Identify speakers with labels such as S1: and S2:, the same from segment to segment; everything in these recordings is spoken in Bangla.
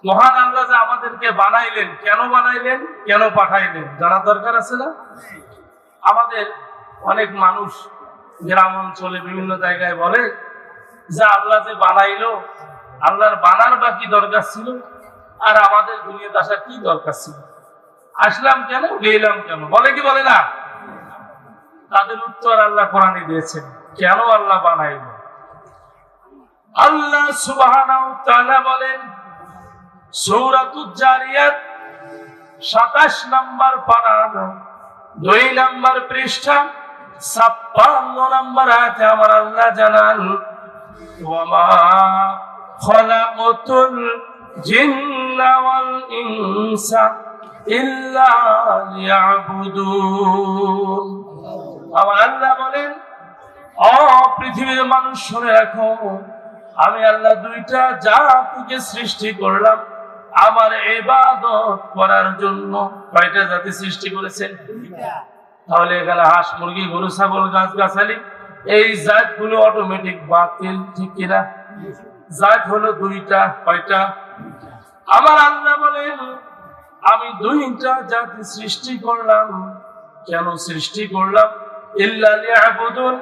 S1: মহান আল্লাহ যে আমাদেরকে বানাইলেন, কেন বানাইলেন, কেন পাঠাইলেন জানার দরকার আছে না? আমাদের অনেক মানুষ গ্রাম অঞ্চলে বিভিন্ন জায়গায় বলে যে আল্লাহ যে বানাইলো, আল্লাহর বানার বা কি দরকার ছিল, আর আমাদের দুনিয়াতে আসার কি দরকার ছিল, আসলাম কেন, গেলাম কেন, বলে কি বলে না? তাদের উত্তর আল্লাহ কোরআনে দিয়েছেন, কেন আল্লাহ বানাইল। আল্লাহ সুবহানাহু ওয়া তাআলা বলেন সূরাতুজ জারিয়াত ২৭ নম্বর পারা ২ নম্বর পৃষ্ঠা ৫৬ নম্বর আয়াতে আমার আল্লাহ জানান, ওয়ামা খালাকাতুল জিন্না ওয়াল ইনসা ইল্লা লিয়াবুদুন। আমার আল্লাহ বলেন, ও পৃথিবীর মানুষ শুনে রাখো, আমি আল্লাহ দুইটা জাতিকে সৃষ্টি করলাম আমার ইবাদত করার জন্য। কয়টা জাতি সৃষ্টি করেছেন? তাহলে এখানে হাঁস, মুরগি, গরু, ছাগল, গাছগাছালি, এই জাতগুলো অটোমেটিক বাতিল, ঠিক কিনা? জাত হলো দুইটা। কয়টা? আমার আল্লাহ বলেন আমি দুইটা জাতি সৃষ্টি করলাম। কেন সৃষ্টি করলাম? ইল্লা লিয়াবুদুন,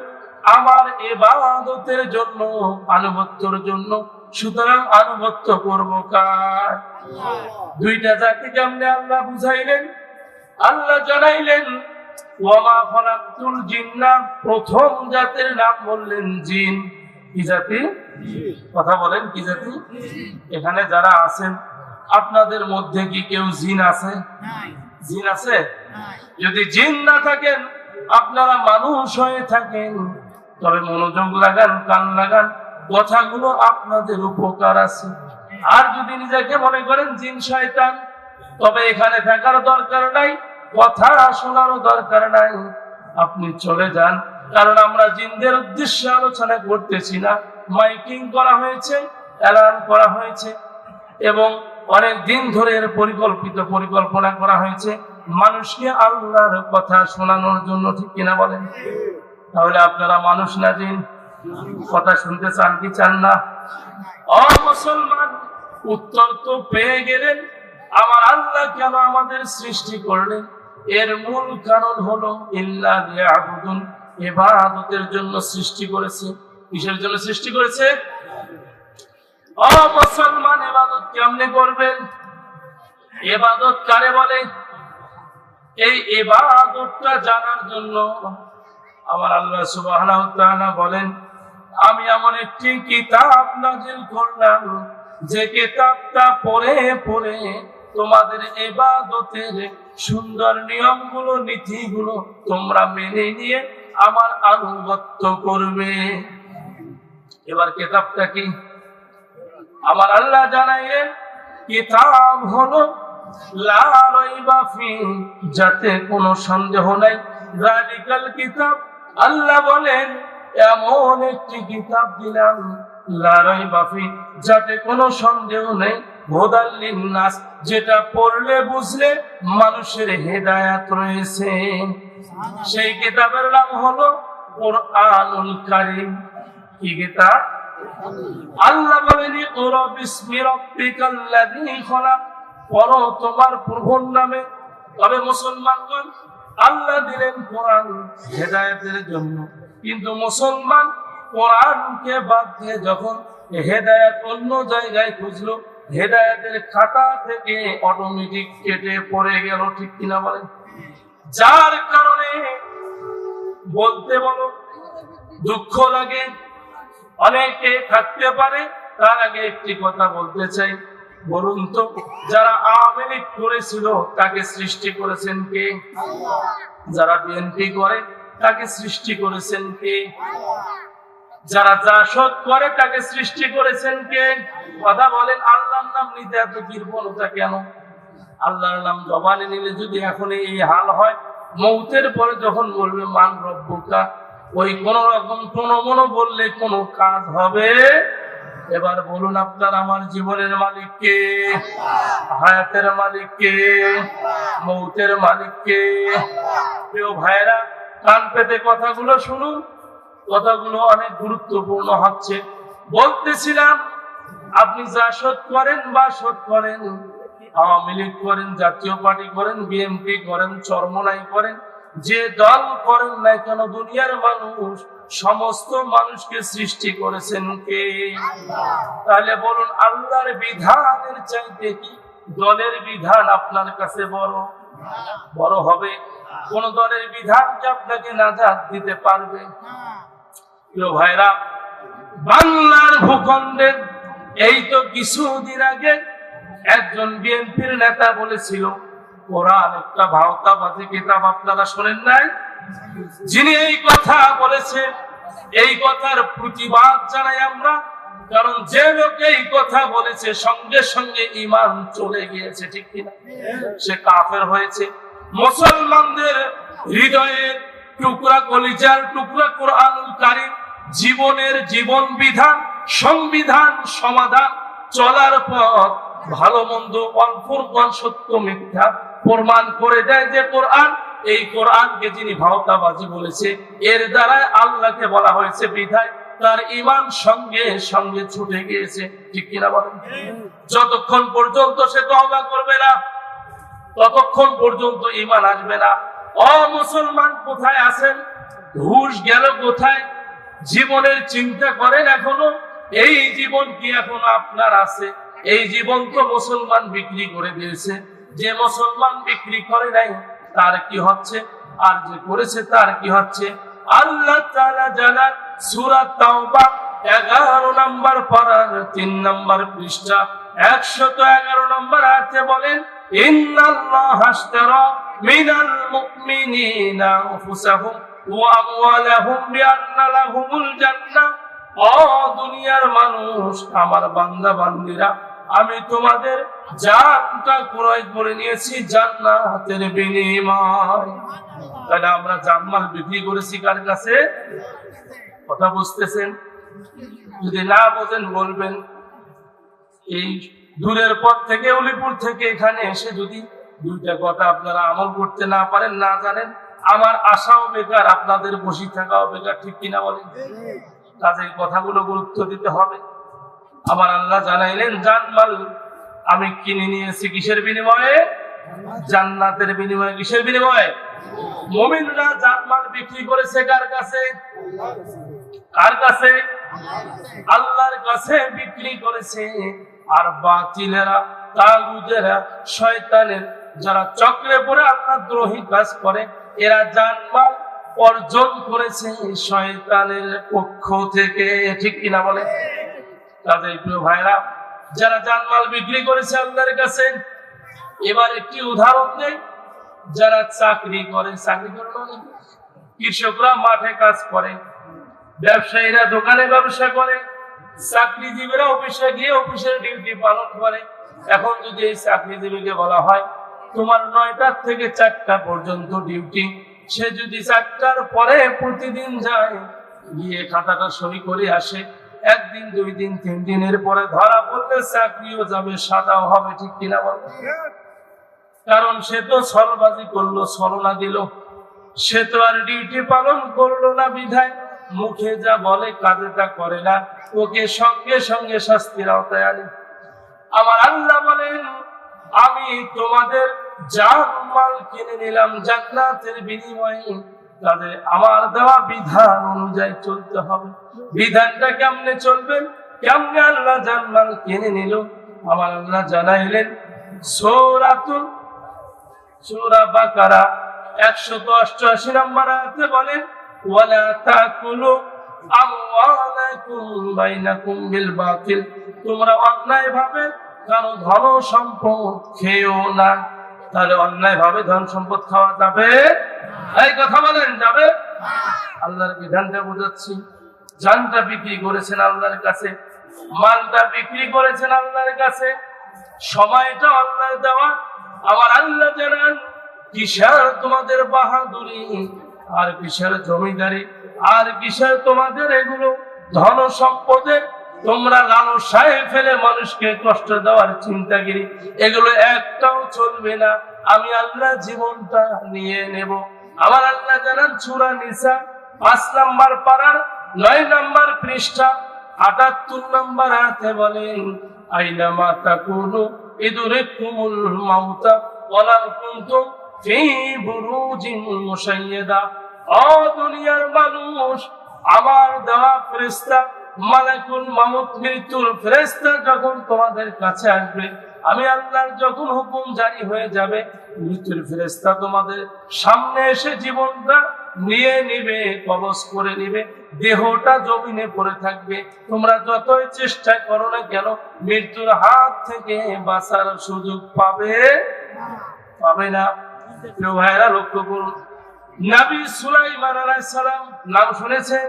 S1: আমার ইবাদতের জন্য, আনুগত্যের জন্য। সুতরাং আনুগত্য করব কার? দুইটা জাতি কেমনে আল্লাহ বুঝাইলেন? আল্লাহ জানাইলেন ওয়ামা খালাকতুল জিন্না, প্রথম জাতির নাম বললেন জিন। কি জাতি? কথা বলেন, কি জাতি? এখানে যারা আছেন আপনাদের মধ্যে কি কেউ জিন আছে? জিন আছে? যদি জিন না থাকেন, আপনারা মানুষ হয়ে থাকেন, তবে মনোযোগ লাগান, কান লাগান, কথাগুলো আপনাদের উপকার আছে। আর যদি নিজেকে মনে করেন জিন শয়তান, তবে এখানে থাকার দরকার নাই, কথা শোনারও দরকার নাই, আপনি চলে যান। কারণ আমরা জিনদের উদ্দেশ্যে আলোচনা করতেছি না, মাইকিং করা হয়েছে, এলান করা হয়েছে এবং অনেক দিন ধরে এর পরিকল্পনা করা হয়েছে মানুষকে আল্লাহর কথা শোনানোর জন্য, ঠিক কিনা বলেন? তাহলে আপনারা মানুষ না জিন? কথা শুনতে চান কি চান না? ও মুসলমান, উত্তর তো পেয়ে গেলেন। আমার আল্লাহ কেন আমাদের সৃষ্টি করলেন? এর মূল কারণ হলো ইল্লা লিয়াবুদুন, ইবাদতের জন্য সৃষ্টি করেছে। কিসের জন্য সৃষ্টি করেছে? ও মুসলমান, ইবাদত কেমনে করবেন? ইবাদত কারে বলে? এই ইবাদতটা জানার জন্য আমার আল্লাহ সুবহানাহু ওয়া তাআলা বলেন আমি এমন একটি কিতাব নাযিল করলাম যে কিতাবটা পড়ে পড়ে তোমাদের ইবাদতের সুন্দর নিয়মগুলো, নীতিগুলো তোমরা মেনে নিয়ে আমার আনুগত্য করবে। এবার কিতাবটা কি? আমার আল্লাহ জানাইলেন কিতাব হলো লা রাইবা ফি, যাতে কোনো সন্দেহ নাই। যালিকাল কিতাব, আল্লাহ বলেন এমন একটি কিতাব দিলাম লা রাইবা ফি, যাতে কোনো সন্দেহ নেই। হুদাল লিন্নাস, যেটা পড়লে বুঝলে মানুষের হেদায়েত রয়েছে। সেই কিতাবের নাম হলো কুরআনুল কারীম। কি কিতাব? আল্লাহ বলেন ইকরা বিসমি রাব্বিকাল্লাযী খলাক, পড়ো তোমার প্রভুর নামে। তবে মুসলমানগণ, আল্লাহ দিলেন কোরআন হেদায়েতের জন্য, কিন্তু মুসলমান কোরআনকে বাদ দিয়ে যখন হেদায়েত অন্য জায়গায় খুঁজলো, হেদায়েতের খাতা থেকে অটোমেটিক কেটে পড়ে গেল, ঠিক কিনা বলেন? যার কারণে বলতে বলো দুঃখ লাগে, অনেকে থাকতে পারে। তার আগে একটি কথা বলতে চাই, বলুন তো যারা আওয়ামী লীগ করেছিল তাকে সৃষ্টি করেছেন কে? যারা বিএনপি করে তাকে সৃষ্টি করেছেন কে? যারা জাসদ করে তাকে সৃষ্টি করেছেন কে? কথা বলেন, আল্লাহর নাম নিতে এত কৃপণতা কেন? আল্লাহর নাম জবানে নিলে যদি এখন এই হাল হয়, মৌতের পরে যখন বলবে মান রব্বুকা, ওই কোন রকম মনো বললে কোনো কাজ হবে? এবার বলুন আপনার আমার জীবনের মালিক কে? হায়াতের মালিক কে? মৌতের মালিক কে? প্রিয় ভাইরা, কান পেতে কথাগুলো শুনুন, কথাগুলো অনেক গুরুত্বপূর্ণ হচ্ছে। বলতেছিলাম আপনি জাসদ করেন বা শোধ করেন, আওয়ামী লীগ করেন, জাতীয় পার্টি করেন, বিএনপি করেন, চরমোনাই করেন, যে দল করেন না কেন, দুনিয়ার মানুষ সমস্ত মানুষকে সৃষ্টি করেছেন কে? তাহলে বলুন, আল্লাহর বিধানের চাইতে কি দলের বিধান আপনার কাছে বড় হবে? কোন দলের বিধান কি আপনাকে নাজাত দিতে পারবে? প্রিয় ভাইরা, বাংলার ভূখণ্ডের এই তো কিছুদিন আগে একজন বিএনপির নেতা বলেছিল, কোরআন একটা ভাওতাবাজি কিতাব। আপনারা শোনেন নাই? যিনি এই কথা বলেছেন, এই কথার প্রতিবাদ জানাই আমরা। কারণ যে লোক এই কথা বলেছে, সঙ্গে সঙ্গে ঈমান চলে গিয়েছে, ঠিক কিনা? সে কাফের হয়েছে। মুসলমানদের হৃদয়ের টুকরা, কলিজার টুকরা কোরআনুল কারীম, জীবনের জীবন বিধান, সংবিধান, সমাধান, চলার পথ, ভালো মন্দ, অল্পর সত্য মিথ্যা প্রমাণ করে দেয় যে কোরআন। এই কোরআনকে যিনি ভাওতাবাজি বলেছে, এর দ্বারা আল্লাহকে বলা হয়েছে, বিধায় তার ঈমান সঙ্গে সঙ্গে ছুটে গিয়েছে, ঠিক কিনা বলেন? যতক্ষণ পর্যন্ত সে তওবা করবে না, ততক্ষণ পর্যন্ত ঈমান আসবে না। মুসলমান কোথায় আছেন? হুঁশ গেল কোথায়? জীবনের চিন্তা করেন এখনো? এই জীবন কি এখনো আপনার আছে? এই জীবন তো মুসলমান বিক্রি করে দিয়েছে। যে মুসলমান বিক্রি করে নাই তার কি হচ্ছে, আর যে করেছে তার কি হচ্ছে? আল্লাহ তাআলা জানান সূরা তাওবা 11 নম্বর পারার 3 নম্বর পৃষ্ঠা 111 নম্বর আয়াতে বলেন, ইন্নাল্লাহা আশতারা মিনাল মুমিনিনা আনফুসাহুম ওয়া আমওয়ালাহুম বিআন্না লাহুমুল জান্নাহ। ও দুনিয়ার মানুষ, আমার বান্দা বান্দীরা, আমি তোমাদের জানটা ক্রয় করে নিয়েছি জান্নাতের বিনিময়। তাহলে আমরা জানমাল বিক্রি করেছি কার কাছে? কথা বুঝতেছেন? যদি না বোঝেন বলবেন। এই দূরের পথ থেকে, উলিপুর থেকে এখানে এসে যদি দুইটা কথা আপনারা আমল করতে না পারেন, না জানেন, আমার আশাও বেকার, আপনাদের বসে থাকাও বেকার, ঠিক কিনা বলেন? কাজে এই কথাগুলো গুরুত্ব দিতে হবে। আমার আল্লাহ জানাইলেন, জানমাল আমি কিনে নিয়েছি কিসের বিনিময়ে? জান্নাতের বিনিময়ে। কিসের বিনিময়ে? মুমিনরা জানমাল বিক্রি করেছে কার কাছে? কার কাছে? আল্লাহর কাছে বিক্রি করেছে। আর বাতিলেরা, তাগুতেরা, শয়তানের যারা চক্রে পড়ে আল্লাহ দ্রোহী কাজ করে, এরা জানমাল অর্জন করেছে শয়তানের পক্ষ থেকে, ঠিক কিনা বলে? কাজেই প্রিয় ভাইরা, যারা জানমাল বিক্রি করেছে আল্লাহর কাছে, এবার একটি উদাহরণ দেই। যারা চাকরি করে, কৃষকরা মাঠে কাজ করে, ব্যবসায়ীরা দোকানে ব্যবসা করে, চাকরিজীবীরা অফিসে গিয়ে অফিসের ডিউটি পালন করে। এখন যদি এই চাকরিজীবীকে বলা হয়, তোমার 9টা থেকে 4টা পর্যন্ত ডিউটি, সে যদি 4টার পরে প্রতিদিন যায়, গিয়ে খাতাটা সই করে আসে, 1 দিন 2 দিন 3 দিনের পরে ধরা পড়লে চাকরিও যাবে, সাজাও হবে, ঠিক কিনা বল? কারণ সে তো ছলবাজি করলো, ছলনা দিল, সে তো আর ডিউটি পালন করলো না, বিধায় মুখে যা বলে কাজে তা করে না, ওকে সঙ্গে সঙ্গে শাস্তির আওতায় আনে। আমার আল্লাহ বলেন, আমি তোমাদের জানমাল কিনে নিলাম জান্নাতের বিনিময়ে। তাদের আমার দেওয়া বিধান অনুযায়ী চলতে হবে। বিধানটা কেমনে চলবেন? কেমনে আল্লাহ জানমাল কিনে নিল? আমার আল্লাহ জানাইলেন সূরা বাকারা 188 নম্বর আয়াতে বলেন, ওয়ালা তাকুলু আমওয়ালাকুম বাইনাকুম বিল বাতিল, তোমরা অন্যায় ভাবে কারো ধন সম্পদ খেও না। তাহলে অন্যায় ভাবে ধন সম্পদ খাওয়া যাবে? এই কথা বলেন, যাবে? আল্লাহর বিধানটা বুঝাচ্ছি। জানটা বিক্রি করেছেন আল্লাহর কাছে, মালটা বিক্রি করেছেন আল্লাহর কাছে, সময়টা আল্লাহর দেওয়া। আমার আল্লাহ জানান, কিসের তোমাদের বাহাদুরি, আর কিসের জমিদারি, আর কিসের তোমাদের এগুলো ধন সম্পদে তোমরা লালসায় ফেলে মানুষকে কষ্ট দেওয়ার চিন্তাগিরি, এগুলো একটাও চলবে না। আমি আল্লাহ জীবনটা নিয়ে নেব। আমার আল্লাহ জানান সূরা নিসা 5 নম্বর পারার 9 নম্বর পৃষ্ঠা 78 নম্বর আয়াতে বলেন আইনামা তাকুনু ইদরিকুমুল মাউতা ওয়ালাউ কুনতুম ফি বুরুজিন মুশাইয়াদা। ও দুনিয়ার মানুষ, আমার দেওয়া ফেরেশতা মালাকুল মাউত, মৃত্যুর ফেরেশতা যখন তোমাদের কাছে আসবে, আমি আল্লাহর যখন হুকুম জারি হয়ে যাবে, মৃত্যুর ফেরেশতা তোমাদের সামনে এসে জীবনটা নিয়ে নিবে, কবজ করে নিবে, দেহটা জমিনে পড়ে থাকবে। তোমরা যতই চেষ্টা করো না কেন মৃত্যুর হাত থেকে বাঁচার সুযোগ পাবে না। প্রিয় ভাইরা, লক্ষ্য করুন, নবী সুলাইমান আলাইহিস সালাম নাম শুনেছেন?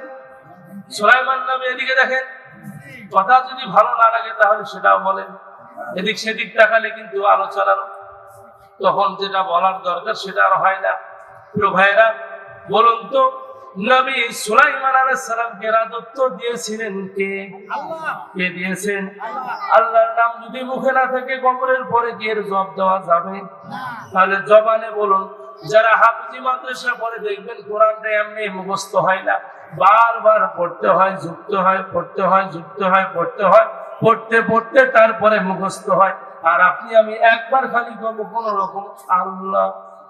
S1: সুলাইমান নবী, এদিকে দেখেন, কথা যদি ভালো না লাগে তাহলে সেটাও বলেন, এদিক সেদিক তাকালে কিন্তু আলোচনার তখন যেটা বলার দরকার সেটা আর হয় না। প্রিয় ভাইরা, বলুন তো, নবী সুলাইমান আলাইহিস সালামকে রাজত্ব দিয়েছিলেন কে? আল্লাহ। কে দিয়েছেন? আল্লাহর নাম যদি মুখে না থাকে কবরের পরে কি এর জবাব দেওয়া যাবে? তাহলে জবানে বলুন। যারা হাফিজি মাদ্রাসা পড়ে দেখবেন কোরআনটা এমনি মুখস্থ হয় না, বারবার পড়তে হয়, যুক্ত হয়, পড়তে হয়, যুক্ত হয়, পড়তে হয়, পড়তে পড়তে তারপরে মুখস্থ হয়। আর আপনি আমি একবার খালি করবো কোন রকম, আল্লাহ,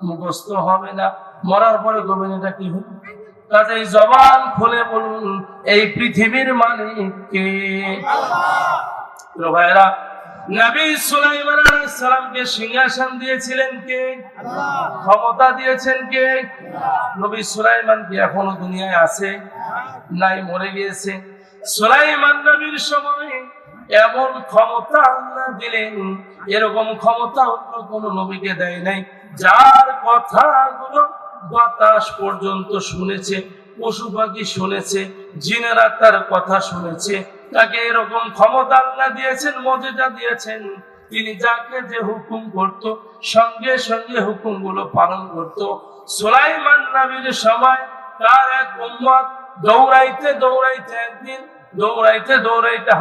S1: মুখস্থ হবে না, মরার পরে করবেন এটা কি হবে? কাজেই জবান খুলে বলুন, এই পৃথিবীর মালিক কে? আল্লাহ। ভাইরা, নবী সুলাইমান আলাইহিস সালামকে সিংহাসন দিয়েছিলেন কে? আল্লাহ। ক্ষমতা দিয়েছেন কে? নবী সুলাইমান কি এখনো দুনিয়ায় আছে? নাই, মরে গিয়েছে। সুলাইমান নবীর সময় এমন ক্ষমতা আল্লাহ দিলেন, এরকম ক্ষমতা অন্য কোন নবীকে দেয় নাই। যার কথাগুলো বাতাস পর্যন্ত শুনেছে, পশু পাখি শুনেছে, জিনেরা তার কথা শুনেছে, তাকে এরকম ক্ষমতা আল্লাহ দিয়েছেন, মর্যাদা দিয়েছেন। তিনি যাকে যে হুকুম করত সঙ্গে সঙ্গে হুকুমগুলো পালন করত। সুলাইমান নবীর সময় তার এক উম্মত দৌড়াইতে দৌড়াইতে একদিন দৌড়াইতে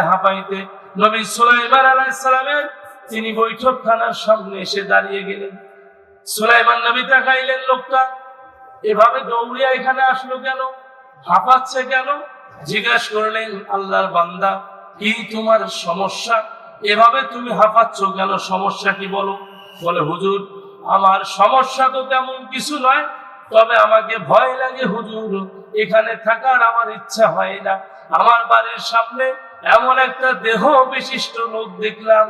S1: হাঁপাইতে নবী সুলাইমান আলাইহিস সালামের তিনি বৈঠকখানার সামনে এসে দাঁড়িয়ে গেলেন। সুলাইমান নবী তাকাইলেন, লোকটা এভাবে দৌড়িয়া এখানে আসলো কেন, হাঁপাচ্ছে কেন? জিজ্ঞাসা করলেন, আল্লাহর বান্দা, কি তোমার সমস্যা? এভাবে তুমি হাঁপাচ্ছ কেন? সমস্যা কি বলো? বলে, হুজুর, আমার সমস্যা তো তেমন কিছু নয়, তবে আমাকে ভয় লাগে হুজুর, এখানে থাকার আমার ইচ্ছা হয় না। আমার বাড়ির সামনে এমন একটা দেহ বিশিষ্ট লোক দেখলাম,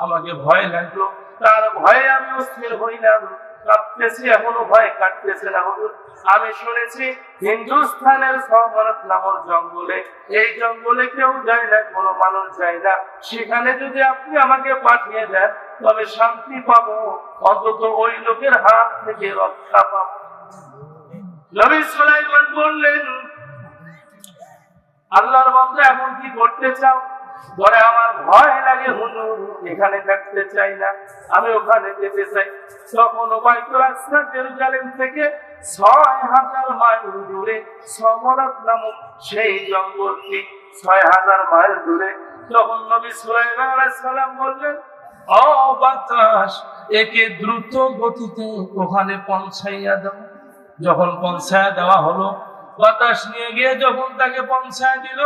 S1: আমাকে ভয় লাগলো, তার ভয়ে আমি অস্থির হইলাম, কাঁপতেছি, এখনো ভয় কাটতেছে না হুজুর। আমি শুনেছি হিন্দুস্থানের সবরত নামক জঙ্গলে, এই জঙ্গলে কেউ যায় না, কোনো মানুষ যায় না, সেখানে যদি আপনি আমাকে পাঠিয়ে দেন তবে শান্তি পাবো, অন্তত ওই লোকের হাত থেকে রক্ষা পাবো। নবী সুলাইমান বললেন, আল্লাহর বান্দা, এমন কি করতে চাও? বলে, আমার ভয় লাগে হুজুর, এখানে থাকতে চাই না, আমি ওখানে যেতে চাই। তখন বাইতুল আকসা জেরুজালেম থেকে ৬০০০ মাইল দূরে সমরাত নামক সেই জঙ্গলটি ৬০০০ মাইল দূরে। তখন নবী সুলাইমান আলাইহিস সালাম বললেন, ও বাতাস, একে দ্রুত গতিতে ওখানে পৌঁছাইয়া দাও। যখন পৌঁছায় দেওয়া হলো, বাতাস নিয়ে গিয়ে যখন তাকে পৌঁছায় দিল,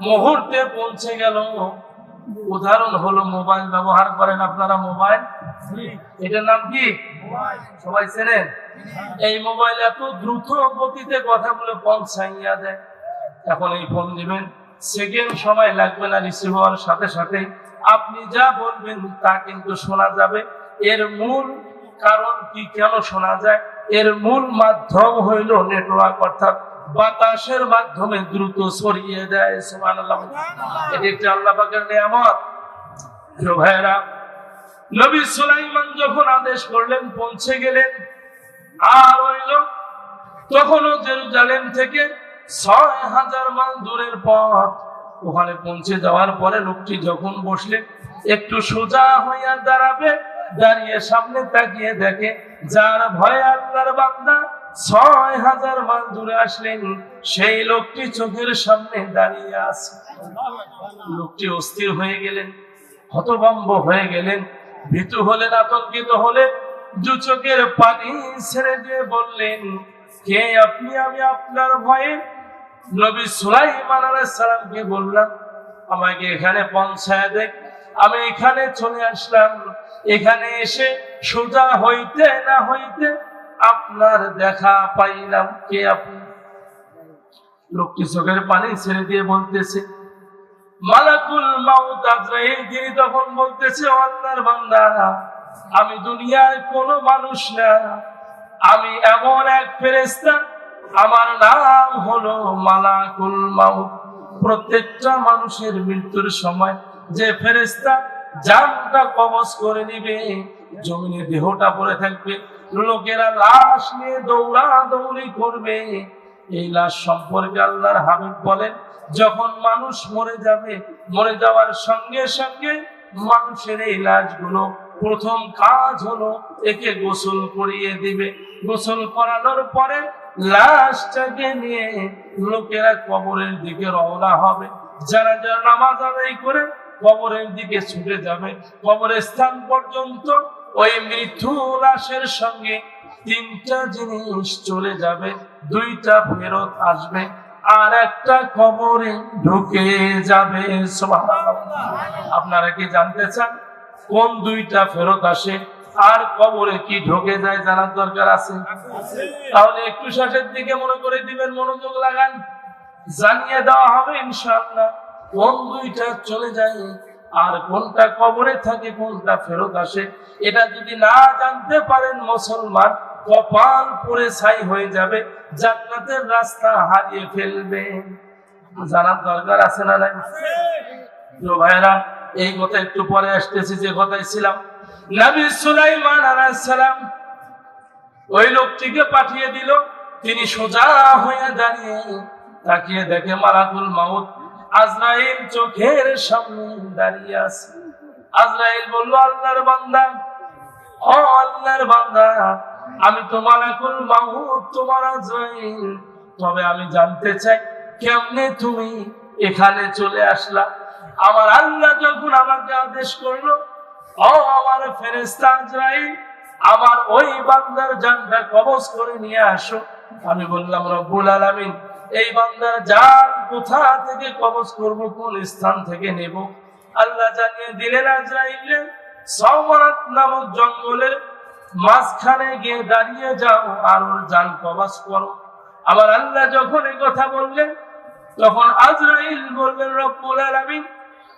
S1: মুহূর্তে পৌঁছে গেল। উদাহরণ হলো, মোবাইল ব্যবহার করেন আপনারা? মোবাইল, এটার নাম কি? সবাই চেনেন? এই মোবাইল এত দ্রুত গতিতে কথাগুলো পৌঁছাইয়া দেয়। এখন এই ফোন দিবেন, সেকেন্ড সময় লাগবে না, রিসিভ হওয়ার সাথে সাথে আপনি যা বলবেন তা কিন্তু শোনা যাবে। এর মূল কারণ কি, কেন শোনা যায়? এর মূল মাধ্যম হইল নেটওয়ার্ক, অর্থাৎ বাতাসের মাধ্যমে দ্রুত ছড়িয়ে দেয়। সুবহানাল্লাহ। এটি একটি আল্লাহ পাকের নিয়ামত। ভাইরা, নবী সুলাইমান যখন আদেশ করলেন, পৌঁছে গেলেন। আর হইল তখনও জেরুজালেম থেকে ৬০০০ মাইল দূরের পথ। ওখানে পৌঁছে যাওয়ার পরে লোকটি যখন বসলেন, একটু সোজা হইয়া দাঁড়াবে, দাঁড়িয়ে সামনে তাকিয়ে দেখে যার ভয়ে আল্লাহর বান্দা ৬০০০ মাইল দূরে আসলেন, সেই লোকটি চোখের সামনে দাঁড়িয়ে আছে। লোকটি অস্থির হয়ে গেলেন, হতভম্ব হয়ে গেলেন, ভীতু হলেন, আতঙ্কিত হলেন, দু চোখের পানি ছেড়ে দিয়ে বললেন, কে আপনি? আমি আপনার ভয়ে নবী সুলাইমান আলাইহিস সালামকে বললাম আমাকে এখানে পৌঁছায় দেখ। আমি এখানে চলে আসলাম, এখানে এসে সোজা হইতে না হইতে আপনার দেখা পাইলাম। কে আপনি? লোকটি চোখের পানি ছেড়ে দিয়ে বলতেছে মালাকুল মাউত আজরাইল। তিনি তখন বলতেছে আল্লাহর বান্দা, আমি দুনিয়ার কোনো মানুষ না, আমি এমন এক ফেরেশতা, আমার নাম হলো মালাকুল মাউত। প্রত্যেকটা মানুষের মৃত্যুর সময় যে ফেরেশতা জানটা কবজ করে নিবে, জমিনে দেহটা পড়ে থাকবে, লোকেরা লাশ নিয়ে দৌড়াদৌড়ি করবে। এই লাশ সম্পর্কে আল্লাহর হাবিব বলেন যখন মানুষ মরে যাবে, মরে যাওয়ার সঙ্গে সঙ্গে মানুষের এই লাশগুলো প্রথম কাজ হলো একে গোসল করিয়ে দিবে। গোসল করানোর পরে লাশটাকে নিয়ে লোকেরা কবরের দিকে রওনা হবে। যারা যারা নামাজ আদায় করে কবরের দিকে ছুটে যাবে, কবরের স্থান পর্যন্ত ওই মৃত্যু লাশের সঙ্গে তিনটা জিনিস চলে যাবে, দুইটা ফেরত আসবে আর একটা কবরে ঢুকে যাবে। সুবহানাল্লাহ। আপনারা কি জানতে চান কোন দুইটা ফেরত আসে আর কবরে কি ঢুকে যায়? জানার দরকার আছে। তাহলে একটু শেষের দিকে মনে করে দিবেন, মনোযোগ লাগান, জানিয়ে দেওয়া হবে ইনশাআল্লাহ কোন দুইটা চলে যায় আর কোনটা কবরে থাকে, কোনটা ফেরত আসে। এটা যদি না জানতে পারেন মুসলমান কপাল পুড়ে ছাই হয়ে যাবে, জান্নাতের রাস্তা হারিয়ে ফেলবে। জানার দরকার আছে না নাই? ভাইরা, এই কথা একটু পরে আসতেছি। যে কথায় ছিলাম, নবী সুলাইমান আলাইহিস সালাম ওই লোকটিকে পাঠিয়ে দিল। তিনি সোজা হয়ে দাঁড়িয়ে তাকিয়ে দেখে মালাকুল মাউত আজরাইল চোখের সামনে দাঁড়িয়ে আছে। আজরাইল বলল আল্লাহর বান্দা, ও আল্লাহর বান্দা, আমি তো মালাকুল মাউত, তোমার আজরাইল। তবে আমি জানতে চাই কেমনে তুমি এখানে চলে আসলা? আমার আল্লাহ যখন আমাকে আদেশ করলো, ও আমার ফেরেশতা আজরাইল, আমার ওই বান্দার জানটা কবজ করে নিয়ে আসো। আমি বললাম রব্বুল আলামিন, এই বান্দার জান কোথা থেকে কবজ করব, কোন স্থান থেকে নেব? আল্লাহ জানিয়ে দিলেন আজরাইল, সাওমারাত নামক জঙ্গলের মাঝখানে গিয়ে দাঁড়িয়ে যাও আর ওর জান কবজ করো। আমার আল্লাহ যখন এই কথা বললেন, তখন আজরাইল বললেন রব্বুল আলামিন,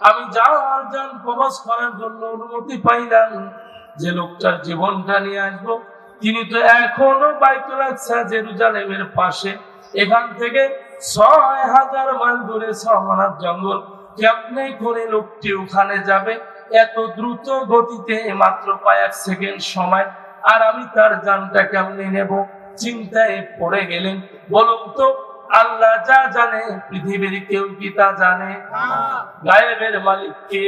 S1: আমি যার জান কবজ করার জন্য অনুমতি পাইলাম, যে লোকটার জীবনটা নিয়ে আসবো তিনি তো এখনো বাইতুল আকসা জেরুজালেমের পাশে, এখান থেকে ৬০০০ মাইল দূরে সাওমারাত জঙ্গল। কেমনে করে লোকটি ওখানে যাবে এত দ্রুত গতিতে, মাত্র কয়েক সেকেন্ড সময়, আর আমি তার জানটা কেমনে নেব? চিন্তায় পড়ে গেলেন। বলুন তো, আল্লাহ যা জানে পৃথিবীর কেউ কি তা জানে? গায়েবের মালিক কে?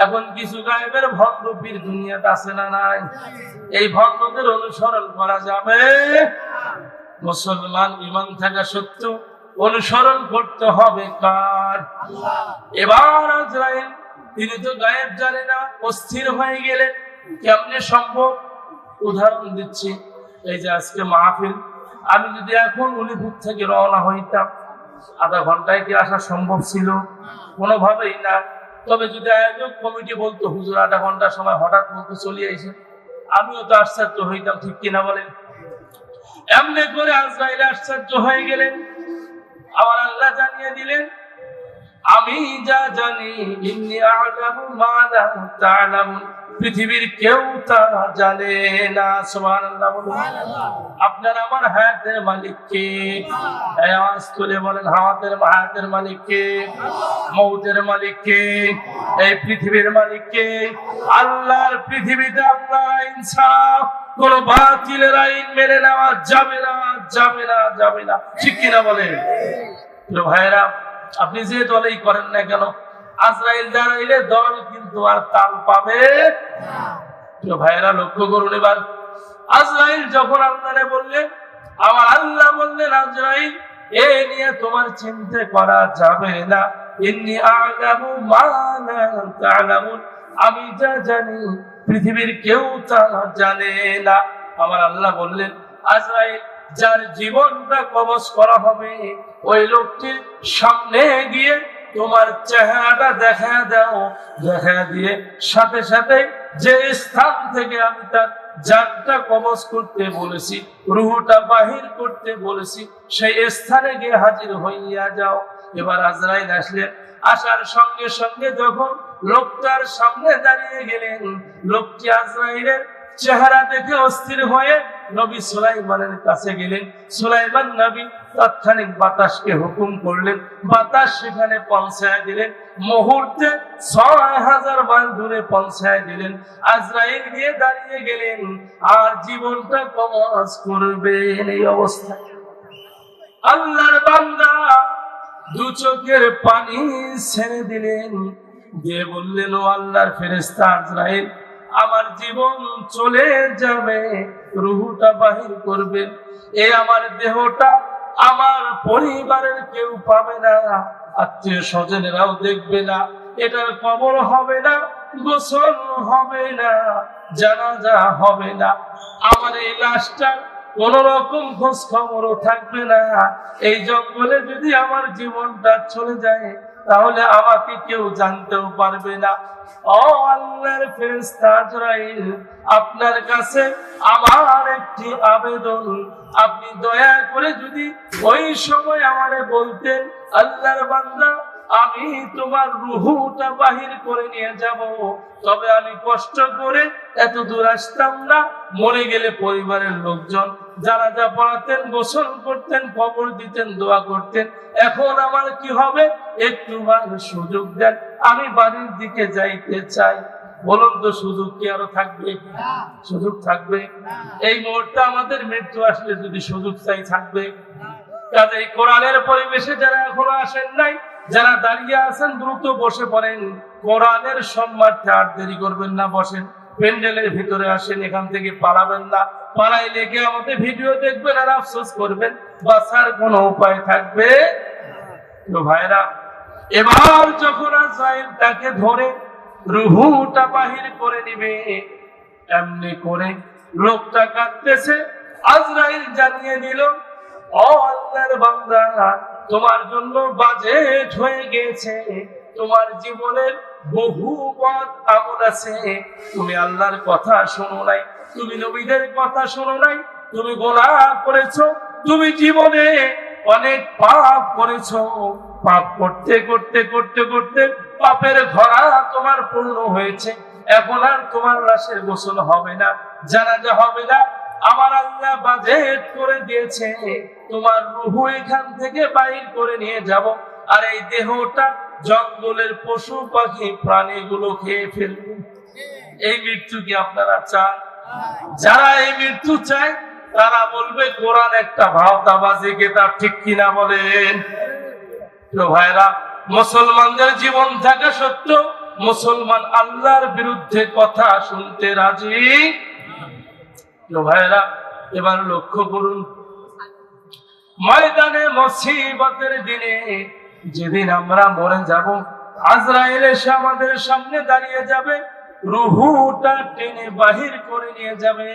S1: এখন কিছু গায়েবের ভণ্ড পীর দুনিয়াতে আছে না নাই? এই ভণ্ডদের অনুসরণ করা যাবে? মুসলমান ঈমান থাকা সত্ত্বেও অনুসরণ করতে হবে কার? এবার আজরাইল, তিনি তো গায়েব জানে না, অস্থির হয়ে গেলেন। কেমনে সম্ভব? উদাহরণ দিচ্ছি। এই যে আজকে মাহফিল, আমি যদি এখন উলিপুর থেকে রওনা হইতাম, আধা ঘন্টায় কি আসা সম্ভব ছিল? কোনোভাবেই না। তবে যদি আয়োজক কমিটি বলতো হুজুর আধা ঘন্টা সময়, হঠাৎ বলতে চলে আইসে, আমিও তো আশ্চর্য হইতাম, ঠিক কিনা বলেন? এমনি করে আজরাইল আশ্চর্য হয়ে গেলেন। আমার আল্লাহ জানিয়ে দিলেন, আমি যা জানি, ইন্নী আ'লামু মা লা তা'লামুন, পৃথিবীর কেউ তা জানে না। সুবহানাল্লাহ। আপনার আমার হায়াতের মালিক কে? আওয়াজ তুলে বলেন, হায়াতের মালিক কে? মউতের মালিক কে? এই পৃথিবীর মালিক কে? আল্লাহর পৃথিবীতে আল্লাহর আইন ছাড়া কোন বাতিলের আইন মেনে নেওয়া যাবে না, যাবে না, যাবে না। ঠিক কিনা বলেন? ভাইরা, আপনি যে দলেই করেন না কেন, আজরাইল দাঁড়াইলে দল কিন্তু আর তাল পাবে না। ভাইরা লক্ষ্য করুন, এবার আজরাইল যখন আল্লাহরে বললেন, আমার আল্লাহ বললেন, আজরাইল, এ নিয়ে তোমার চিন্তা করা যাবে না। ইন্নী আ'লামু মা লা তা'লামুন, আমি যা জানি পৃথিবীর কেউ তা জানে না। আমার আল্লাহ বললেন, আজরাইল, যার জীবনটা কবজ করা হবে ওই লোকটির সামনে গিয়ে তোমার চেহারাটা দেখা দাও, দেখা দিয়ে সাথে সাথে যে স্থান থেকে আমি তার জানটা কবজ করতে বলেছি, রুহটা বাহির করতে বলেছি, সেই স্থানে গিয়ে হাজির হইয়া যাও। এবার আজরাইল আসলেন, আসার সঙ্গে সঙ্গে যখন লোকটার সামনে দাঁড়িয়ে গেলেন, লোকটি আজরাইলের চেহারা দেখে অস্থির হয়ে নবী সুলাইমানের কাছে গেলেন। সুলাইমান নবী তাৎক্ষণিক বাতাসকে হুকুম করলেন, বাতাস সেখানে পৌঁছায় দিলেন, মুহূর্তে ৬০০০ মাইল দূরে পৌঁছায় দিলেন। আজরাইল গিয়ে দাঁড়িয়ে গেলেন আর জীবনটা কবজ করবেন। এই অবস্থায় আল্লাহর বান্দা দু চোখের পানি ছেড়ে দিলেন, দিয়ে বললেন, ও আল্লাহর ফেরেশতা আজরাইল, আমার জীবন চলে যাবে, রুহটা বাহির করবেন। এই আমার দেহটা আমার পরিবারের কেউ পাবে না, আত্মীয় স্বজনেরাও দেখবে না, এটার কবর হবে না, গোসল হবে না, জানাজা হবে না, আমার এই লাশটা কোন রকম খোঁজ খবরও থাকবে না। এই জঙ্গলে যদি আমার জীবনটা চলে যায় তাহলে আমাকে কেউ জানতেও পারবে না। ও আল্লাহর ফেরেশতা আজরাইল, আপনার কাছে আমার একটি আবেদন, আপনি দয়া করে যদি ওই সময় আমারে বলতেন, আল্লাহর বান্দা আমি তোমার রুহটা বাহির করে নিয়ে যাব, তবে আমি কষ্ট করে এত দূর আসতাম না। মরে গেলে পরিবারের লোকজন জানাজা পড়াতেন, গোসল করতেন, কবর দিতেন, দোয়া করতেন। এখন আমার কি হবে? একটু সুযোগ দেন, আমি বাড়ির দিকে যাইতে চাই। বলুন তো, সুযোগ কি আরো থাকবে? সুযোগ থাকবে? এই মুহূর্তে আমাদের মৃত্যু আসলে যদি সুযোগ চাই, থাকবে? কাজেই কোরআনের পরিবেশে যারা এখনো আসেন নাই, যারা দাঁড়িয়ে আছেন, দ্রুত বসে পড়েন। কোরআনের সম্মানে আর দেরি করবেন না, বসেন। প্যান্ডেলের ভিতরে আসেন, এখান থেকে পালাবেন না। পালাইলে গিয়ে আমাদের ভিডিও দেখবেন আর আফসোস করবেন, বাঁচার কোনো উপায় থাকবে? ভাইরা, এবার যখন আজরাইল তাকে ধরে রুহটা বাহির করে নিবে, এমনি করে লোকটা কাঁদতেছে। আজরাইল জানিয়ে দিল, ও আল্লাহর বান্দা, তোমার জন্য বাজেট হয়ে গেছে, তোমার জীবনের বহু পথ আমল আছে, তুমি আল্লাহর কথা শোনো নাই, তুমি নবীদের কথা শোনো নাই, তুমি গুনাহ করেছো, তুমি জীবনে অনেক পাপ করেছো, পাপ করতে করতে করতে করতে পাপের ঘরা তোমার পূর্ণ হয়েছে। এখন আর তোমার লাশের গোসল হবে না, জানাজা হবে না। আমার আল্লাহ বাজেট করে দিয়েছে, তোমার রূহ এখান থেকে বাইর করে নিয়ে যাব, আর এই দেহটা জঙ্গলের পশু পাখি প্রাণীগুলো খেয়ে ফেলবে। এই মৃত্যু কি আপনারা চান? যারা এই মৃত্যু চায় তারা বলবে কোরআন একটা ভাওতাবাজি কিতাব, ঠিক কিনা বলেন? তো ভাইরা, মুসলমানদের জীবন থাকা সত্ত্বেও মুসলমান আল্লাহর বিরুদ্ধে কথা শুনতে রাজি। তো ভাইরা, এবার লক্ষ্য করুন, ময়দানে মুসিবতের দিনে, যেদিন আমরা মরে যাব, আজরাইল এসে আমাদের সামনে দাঁড়িয়ে যাবে, রুহটা টেনে বাহির করে নিয়ে যাবে।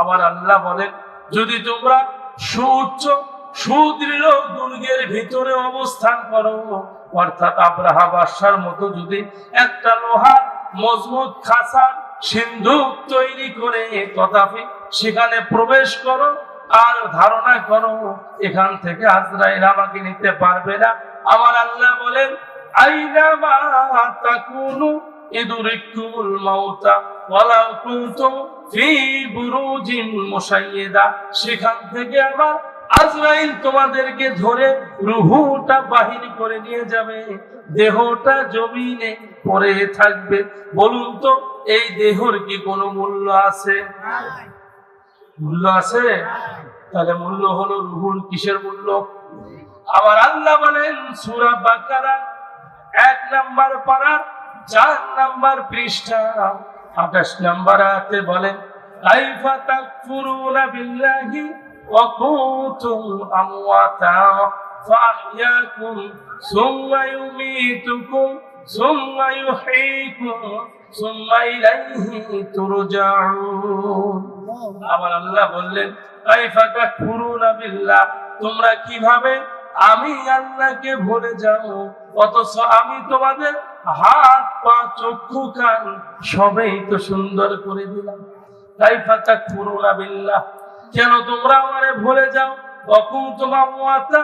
S1: আবার আল্লাহ বলেন, যদি তোমরা সুউচ্চ সুদৃঢ় দুর্গের ভিতরে অবস্থান করো, অর্থাৎ আব্রাহা বাদশার মতো যদি একটা লোহার মজবুত খাঁচা সিন্ধুক তৈরি করে তথাপি সেখানে প্রবেশ করো আর ধারণা করো এখান থেকে আজরাইল আমাকে নিতে পারবে না, আমার আল্লাহ বলেন, আইনামা তাকুনু ইদরিকুমুল মাউতা ওয়ালাউ কুনতুম ফি বুরুজিন মুশাইয়্যিদা, সেখান থেকে আবার আজরাইল তোমাদেরকে ধরে রুহটা বাহির করে নিয়ে যাবে, দেহটা জমিনে পড়ে থাকবে। বলুন তো, এই দেহর কি কোনো মূল্য আছে? মূল্য আছে? তাহলে মূল্য হলো রুহুর। কিসের মূল্য? আবার আল্লাহ বলেন সূরা বাকারা 1 নম্বর পারা 4 নম্বর পৃষ্ঠা 28 নম্বর আয়াতে বলেন, কাইফা তাকফুরুনা বিল্লাহি ওয়া কুনতুম আমওয়াতা ফাআহইয়াকুম সুম্মা ইউমীতুকুম সুম্মা ইউহয়ীকুম সুম্মা ইলাইহি তুরজাউন। আমার আল্লাহ বললেন কাইফা তাকফুরুনা বিল্লাহ, তোমরা কিভাবে আমি আল্লাহকে ভুলে যাও, অথচ আমি তোমাদের হাত পা চক্ষু কান সবই তো সুন্দর করে দিলাম। কাইফা তাকফুরুনা বিল্লাহ, কেন তোমরা আমারে ভুলে যাও? অকুনতুম আমওয়াতা,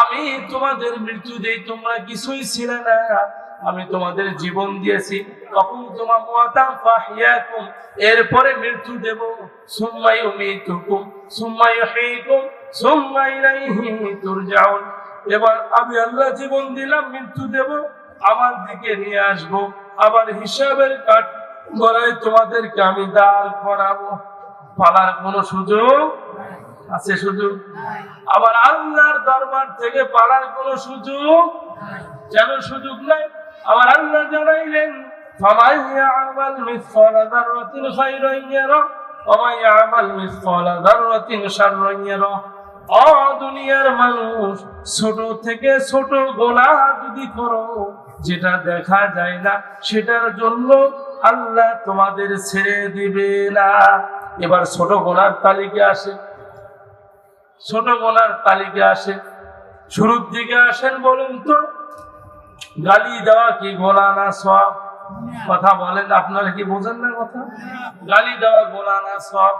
S1: আমি তোমাদের মৃত্যু দেই, তোমরা কিছুই ছিলে না, আমি তোমাদের জীবন দিয়েছি। অকুনতুম আমওয়াতা ফাহইয়াকুম, এরপরে মৃত্যু দেব। সুম্মা ইউমীতুকুম সুম্মা ইউহয়ীকুম সুম্মা ইলাইহি তুরজাউন, এবার আমি আল্লাহ জীবন দিলাম, মৃত্যু দেব, আমার দিকে নিয়ে আসবো, আবার হিসাবের কাঠ গড়ায় তোমাদেরকে আমি দাঁড় করাবো। পালার কোনো সুযোগ আছে? সুযোগ? আবার আল্লাহর দরবার থেকে পালার কোনো সুযোগ? কেন সুযোগ নাই? আবার আল্লাহ জানাইলেন ফামান ইয়ামাল মিসকালা যাররাতিন খায়রান ইয়ারা ওয়া মান ইয়ামাল মিসকালা যাররাতিন শাররান ইয়ারা। ও দুনিয়ার মানুষ, ছোট থেকে ছোট গোনাহ যদি করো, যেটা দেখা যায় না সেটার জন্য আল্লাহ তোমাদের ছেড়ে দিবে না। এবার ছোট গোনার তালিকা আসে, ছোট গোনার তালিকা আসে, শুরুর দিকে আসেন। বলুন তো, গালি দেওয়া কি গোনাহ না সওয়াব? কথা বলেন, আপনারা কি বোঝেন না কথা? গালি দেওয়া গোনাহ না সওয়াব?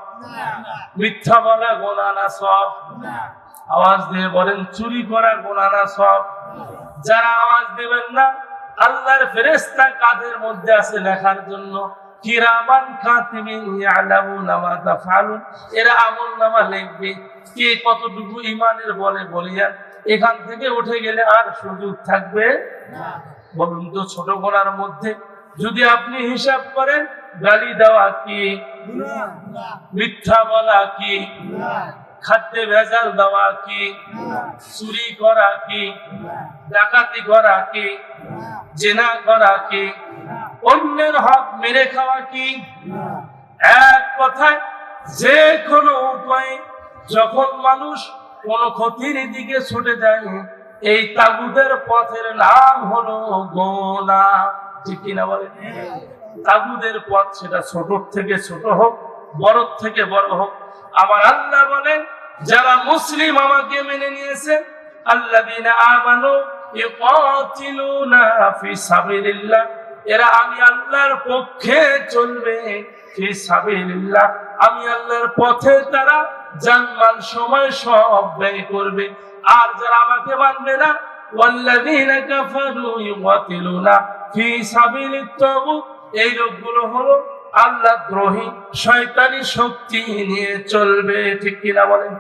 S1: মিথ্যা বলা গোনাহ না সওয়াব? আওয়াজ দিয়ে বলেন, চুরি করা গোনাহ না সওয়াব? যারা আওয়াজ দেবেন না, আল্লাহর ফেরেশতা কাঁধের মধ্যে আছে লেখার জন্য, কিরামান কাতিবিন ইয়ালামুনা মা তাফআলুন, এরা আমলনামা লিখবে কে কতটুকু ঈমানের বলে বলিয়ান। এখান থেকে উঠে গেলে আর সুযোগ থাকবে না। বলুন তো, ছোট গোনার মধ্যে যদি আপনি হিসাব করেন, গালি দেওয়া কি? মিথ্যা বলা কি? খাদ্যে ভেজাল দেওয়া কি? চুরি করা কি? ডাকাতি করা কি? জিনা করা কি? অন্যের হক মেরে খাওয়া কি? এক কথায় যে কোনো উপায়ে যখন মানুষ কোন ক্ষতির দিকে ছুটে যায়, এই তাগুদের পথের নাম হলো গোনাহ। ঠিক কিনা বলেন? তাগুদের পথ, সেটা ছোট থেকে ছোট হোক, বড় থেকে বড় হোক। আমার আল্লাহ বলেন, যারা মুসলিম আমাকে মেনে নিয়েছে, আল্লাযীনা আমানু ইউকাতিলুনা ফি সাবিলিল্লাহ, এরা আমি আল্লাহর পক্ষে চলবে। ফি সাবিলিল্লাহ, আমি আল্লাহর পথে তারা জানমাল সময় সব ব্যয় করবে। আর যারা আমাকে মানবে না, ওয়াল্লাযীনা কাফারু ইউকাতিলুনা ফি সাবিলিত তাগুত, এই লোকগুলো হলো আল্লাহ দ্রোহী, শয়তানি শক্তি নিয়ে চলবে। ঠিক কিনা বলেন?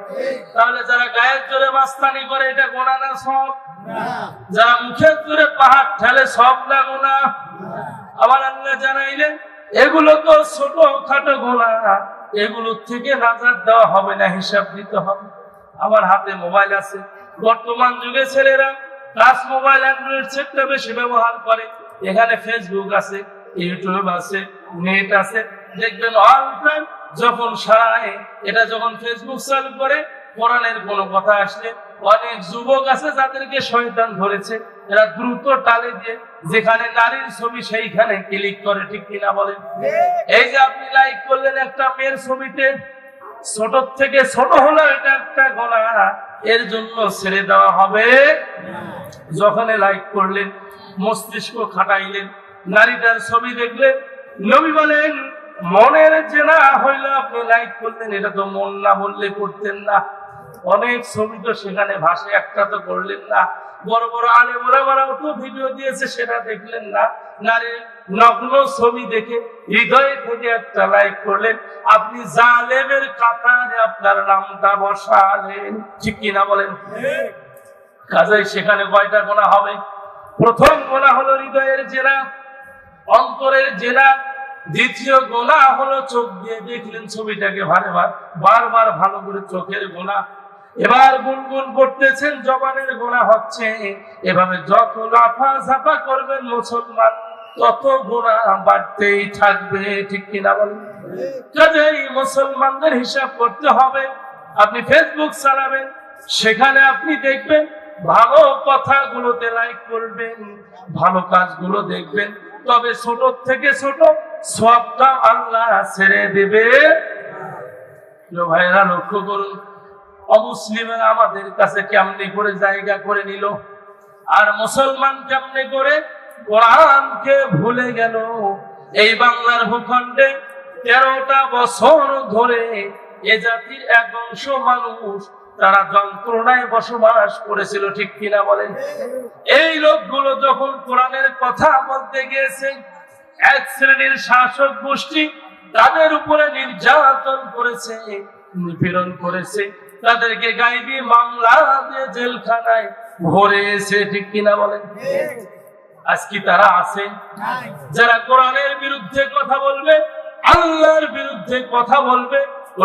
S1: তাহলে যারা গায়ের জোরে মাস্তানি করে, এটা গোনাহ না সওয়াব? যারা মুখের জোরে পাহাড় ঠেলে, সব না গোনাহ? আবার আল্লাহ জানাইলেন, এগুলো তো ছোট খাটো গোনাহ, এগুলোর থেকে নাজাত দেওয়া হবে না, হিসাব দিতে হবে। আমার হাতে মোবাইল আছে, বর্তমান যুগে ছেলেরা টাচ মোবাইল অ্যান্ড্রয়েড সেটটা বেশি ব্যবহার করে। এখানে ফেসবুক আছে, ইউটিউব আছে, নেট আছে, দেখবেন অল টাইম যখন সারায়, এটা যখন ফেসবুক চালু করে, কোরআনের কোনো কথা আসলে অনেক যুবক আছে যাদেরকে শয়তান ধরেছে, এরা দ্রুত টালে দিয়ে যেখানে নারীর ছবি সেইখানে ক্লিক করে। ঠিক কিনা বলেন? এই যে আপনি লাইক করলেন একটা মেয়ের ছবিতে, ছোট থেকে ছোট হলো, এটা একটা গোনাহ, এর জন্য ছেড়ে দেওয়া হবে। যখন লাইক করলেন, মস্তিষ্ক খাটাইলেন, নারীটার ছবি দেখলেন, নবী বলেন মনের জেনা হইলে আপনি লাইক করলেন, এটা তো মন না বললে করতেন না। অনেক ছবি তো সেখানে ভাসে, একটা তো করলেন না। বড় বড় আলেম ওলামারাও তো ভিডিও দিয়েছে, সেটা দেখলেন না। নারীর নগ্ন ছবি দেখে হৃদয় থেকে একটা লাইক করলেন, আপনি জালেমের কাতারে আপনার নামটা বসালেন। ঠিক কিনা বলেন? কাজেই সেখানে কয়টা গোনাহ হবে? প্রথম গোনাহ হলো হৃদয়ের জেনা, অন্তরের জেনা। দ্বিতীয় গোনাহ হলো চোখ দিয়ে দেখলেন ছবিটাকে বারবার ভালো করে, চোখের গোনাহ। এবার গুনগুন করতেছেন, জবানের গোনাহ হচ্ছে। এভাবে যত লাফা ঝাপা করবেন মুসলমান, তত গোনাহ বাড়তেই থাকবে। ঠিক কিনা বলেন? কাজেই মুসলমানদের হিসাব করতে হবে। আপনি ফেসবুক চালাবেন, সেখানে আপনি দেখবেন ভালো কথাগুলোতে লাইক করবেন, ভালো কাজগুলো দেখবেন, তবে ছোট থেকে ছোট সবটা আল্লাহ ছেড়ে দেবে। ভাইয়েরা লক্ষ্য করুন, অমুসলিমেরা আমাদের কাছে কেমনে করে জায়গা করে নিল, আর মুসলমান কেমনে করে কোরআনকে ভুলে গেল। এই বাংলার ভূখণ্ডে 13টা বছর ধরে এ জাতির এক অংশ মানুষ তারা যন্ত্রণায় বসবাস করেছিল, ঠিক কিনা বলেন? এই লোকগুলো যখন কোরআনের কথা বলতে গিয়েছে, এক শ্রেণীর শাসক গোষ্ঠী তাদের উপরে নির্যাতন করেছে, নিপীড়ন করেছে, তাদেরকে গায়েবী মামলা দিয়ে জেলখানায় ভরেছে, ঠিক কিনা বলেন? আজ কি তারা আছে যারা কোরআনের বিরুদ্ধে কথা বলবে, আল্লাহর বিরুদ্ধে কথা বলবে,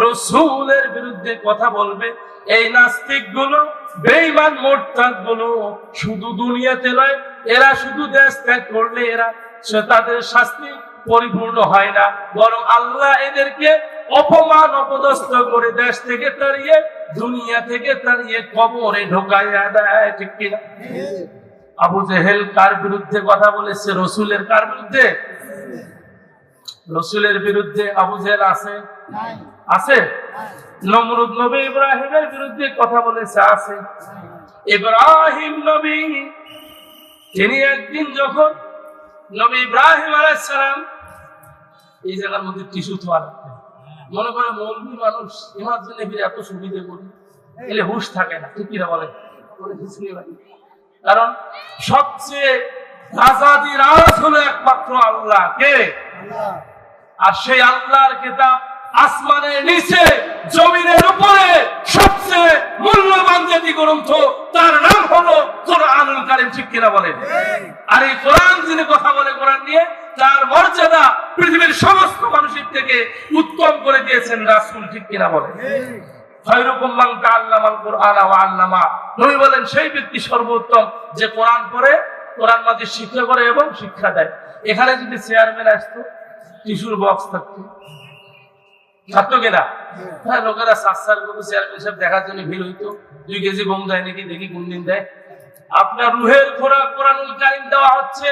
S1: রাসূলের বিরুদ্ধে কথা বলবে? এই নাস্তিক গুলো, বেঈমান মুরতাদ গুলো শুধু দুনিয়াতে নয়, এরা শুধু দেশ ত্যাগ করলে এরা তাদের শাস্তি পরিপূর্ণ হয় না, বরং আল্লাহ এদেরকে অপমান অপদস্থ করে দেশ থেকে তাড়িয়ে, দুনিয়া থেকে তাড়িয়ে কবরে ঢোকাইয়া দেয়, ঠিক কিনা? আবু জেহেল কার বিরুদ্ধে কথা বলেছে? রাসূলের কার বিরুদ্ধে? রাসূলের বিরুদ্ধে আবু জেহেল আছে? আছে। নমরুদ নবী ইব্রাহিমের বিরুদ্ধে কথা বলেছে? আছে। ইব্রাহিম নবী, তিনি একদিন যখন নবী ইব্রাহিম আলাইহিস সালাম, এই জায়গার মধ্যে টিস্যু তো আর মনে করে মৌলবী মানুষ ইমার্জেন্সি এত সুবিধা করি, এলে হুঁশ থাকে না, ঠিক কিনা বলেন? কারণ সবচেয়ে আজাদি রাজ হলো একমাত্র আল্লাহ। কে? আর সেই আল্লাহর কিতাব আসমানের নিচে জমিনের উপরে সবচেয়ে মূল্যবান যে গ্রন্থ, তার নাম হলো কোরআনুল কারীম, ঠিক কিনা বলেন? আর এই কোরআন যিনি কথা বলে কোরআন নিয়ে, তার মর্যাদা পৃথিবীর সমস্ত মানুষের থেকে উত্তম করে দিয়েছেন রাসূল, ঠিক কিনা বলেন? খায়রুকুম মান তাআল্লামাল কুরআনা ওয়া আল্লামা। নবী বলেন সেই ব্যক্তি সর্বোত্তম যে কোরআন পড়ে, কোরআন মাঝে শিক্ষা করে এবং শিক্ষা দেয়। এখানে যদি চেয়ারম্যান আসতো, টিস্যুর বক্স থাকতো, থাকতো কিনা? হ্যাঁ, লোকেরা সাতসার করে চেয়ারম্যান সাহেব দেখার জন্য ভিড় হইতো। 2 কেজি গম দেয় নাকি, দেখি কোন দিন দেয়। আপনার রুহের খোরাক কোরআনুল কারীম দেওয়া হচ্ছে,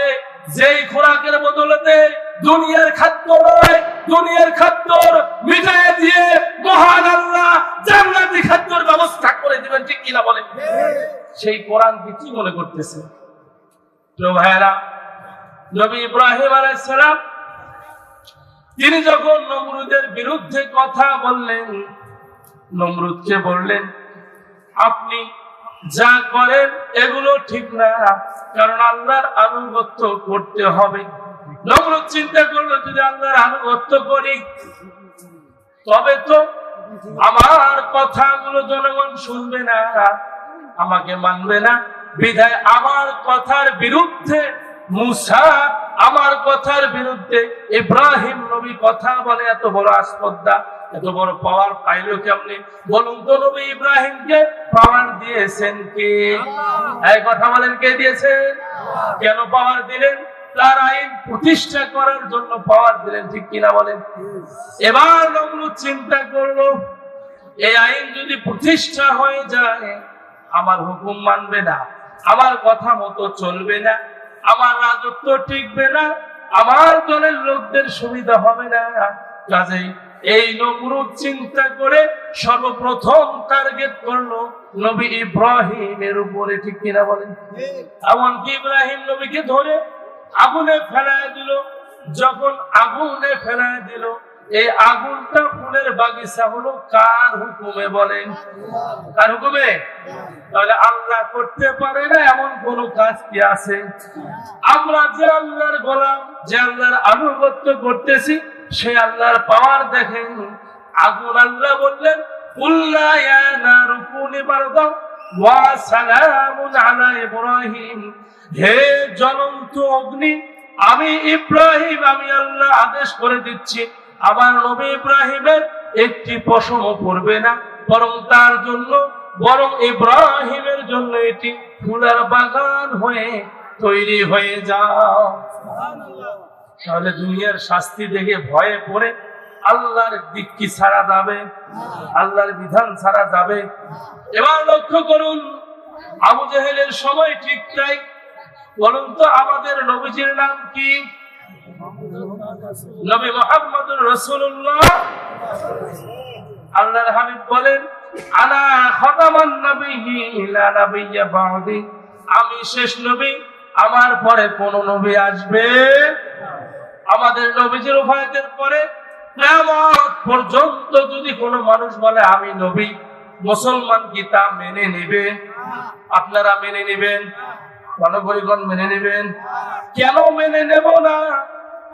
S1: যেই খোরাকের বদলতে দুনিয়ার খাদ্য নয়, দুনিয়ার খাদ্য মিটায় দিয়ে মহান আল্লাহ জান্নাতি খাদ্যের ব্যবস্থা করে দিবেন, ঠিক কিনা বলেন? সেই কোরআনকে কি মনে করতেছে? তো ভাইরা, নবী ইব্রাহিম আলাইহিস সালাম তিনি যখন নমরুদের বিরুদ্ধে কথা বললেন, নমরুদকে বললেন, আপনি যা করেন এগুলো ঠিক না, কারণ আল্লাহর আনুগত্য করতে হবে। নমরুদ চিন্তা করলো, যদি আল্লাহর আনুগত্য করি তবে তো আমার কথাগুলো জনগণ শুনবে না, আমাকে মানবে না। বিধায় আমার কথার বিরুদ্ধে মুসা, আমার কথার বিরুদ্ধে ইব্রাহিম নবী কথা বলে, এত বড় আসপদ্দা, এত বড় পাওয়ার পাইলো কেমনে? বলুন তো, নবী ইব্রাহিমকে পাওয়ার দিয়েছেন কে? এই কথা বলেন, কে দিয়েছেন? কেন পাওয়ার দিলেন? তার আইন প্রতিষ্ঠা করার জন্য পাওয়ার দিলেন, ঠিক কিনা বলেন? এবার নমরুদ চিন্তা করলো, এই আইন যদি প্রতিষ্ঠা হয়ে যায়, আমার হুকুম মানবে না, আমার কথা মতো চলবে না, আমার রাজত্ব টিকবে না, আমার দলের লোকদের সুবিধা হবে না। কাজেই এই নমরুদ চিন্তা করে সর্বপ্রথম টার্গেট করলো নবী ইব্রাহিমের উপরে, ঠিক কিনা বলেন? এমনকি ইব্রাহিম নবীকে ধরে আগুনে ফেলায় দিল। যখন আগুনে ফেলায় দিল, এই আগুনটা ফুলের বাগিচা হলো কার হুকুমে? বলেন, কার হুকুমে? তাহলে আল্লাহ করতে পারে না এমন কোন কাজ কি আছে? আমরা যে আল্লাহর গোলাম, যে আল্লাহর আনুগত্য করতেছি, সেই আল্লাহর পাওয়ার দেখেন। আগুন আল্লাহ বললেন, কুল্লা ইয়া নারু কুনি বারদাও ওয়া সালামুন আলা ইব্রাহিম, হে জ্বলন্ত অগ্নি, আমি ইব্রাহিম, আমি আল্লাহ আদেশ করে দিচ্ছি, আমার নবী ইব্রাহিমের একটি পশমও পড়বে না, বরং তার জন্য, বরং ইব্রাহিমের জন্য এটি ফুলের বাগান হয়ে তৈরি হয়ে যাও। তাহলে দুনিয়ার শাস্তি দেখে ভয়ে পড়ে আল্লাহর দিক কি ছাড়া যাবে? আল্লাহর বিধান ছাড়া যাবে? এবার লক্ষ্য করুন, আবু জেহেলের সময় ঠিক তাই। বলুন তো, আমাদের নবীজির নাম কি? নবী মুহাম্মদুর রাসূলুল্লাহ। আল্লাহর হাবিব বলেন, আনা খাতামান নাবিয়্যিন লা নাবিয়্যা বা'দি, আমি শেষ নবী, আমার পরে কোন নবী আসবে? আমাদের নবীজির ওফাতের পরে কিয়ামত পর্যন্ত যদি কোনো মানুষ বলে আমি নবী, মুসলমান কি তা মেনে নেবে? আপনারা মেনে নেবেন? গণপরিগণ মেনে নেবেন? কেন মেনে নেব না?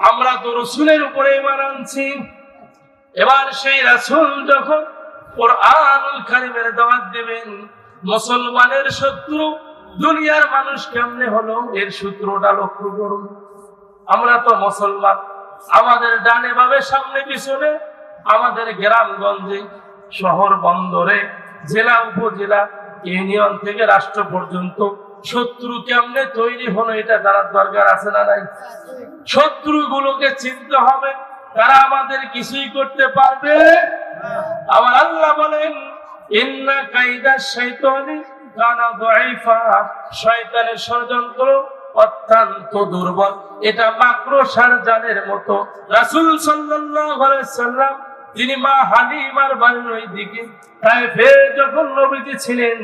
S1: আমরা তো রাসূলের উপরে ঈমান আনছি। এবার সেই রাসূল যখন কুরআনুল কারীমের দাওয়াত দেবেন, মুসলমানের শত্রু দুনিয়ার মানুষ কেমনে হলো এর সূত্রটা লক্ষ্য করুন। আমরা তো মুসলমান, আমাদের ডানে বামে সামনে পিছনে, আমাদের গ্রামগঞ্জে শহর বন্দরে জেলা উপজেলা ইউনিয়ন থেকে রাষ্ট্র পর্যন্ত শত্রু কেমনে তৈরি হলো এটা জানার দরকার আছে না নাই? শত্রুগুলোকে চিনতে হবে, তারা আমাদের কিছুই করতে পারবে। আমার আল্লাহ বলেন, ইন্না কাইদা শাইতানি কানা দাঈফা, শয়তানের ষড়যন্ত্র অত্যন্ত দুর্বল, এটা মাকড়সার জালের মতো। রাসূল সাল্লাল্লাহু আলাইহি সাল্লাম তিনি মা হালিমার বাড়ির ওই দিকে তায়েফে যখন নবীজি ছিলেন,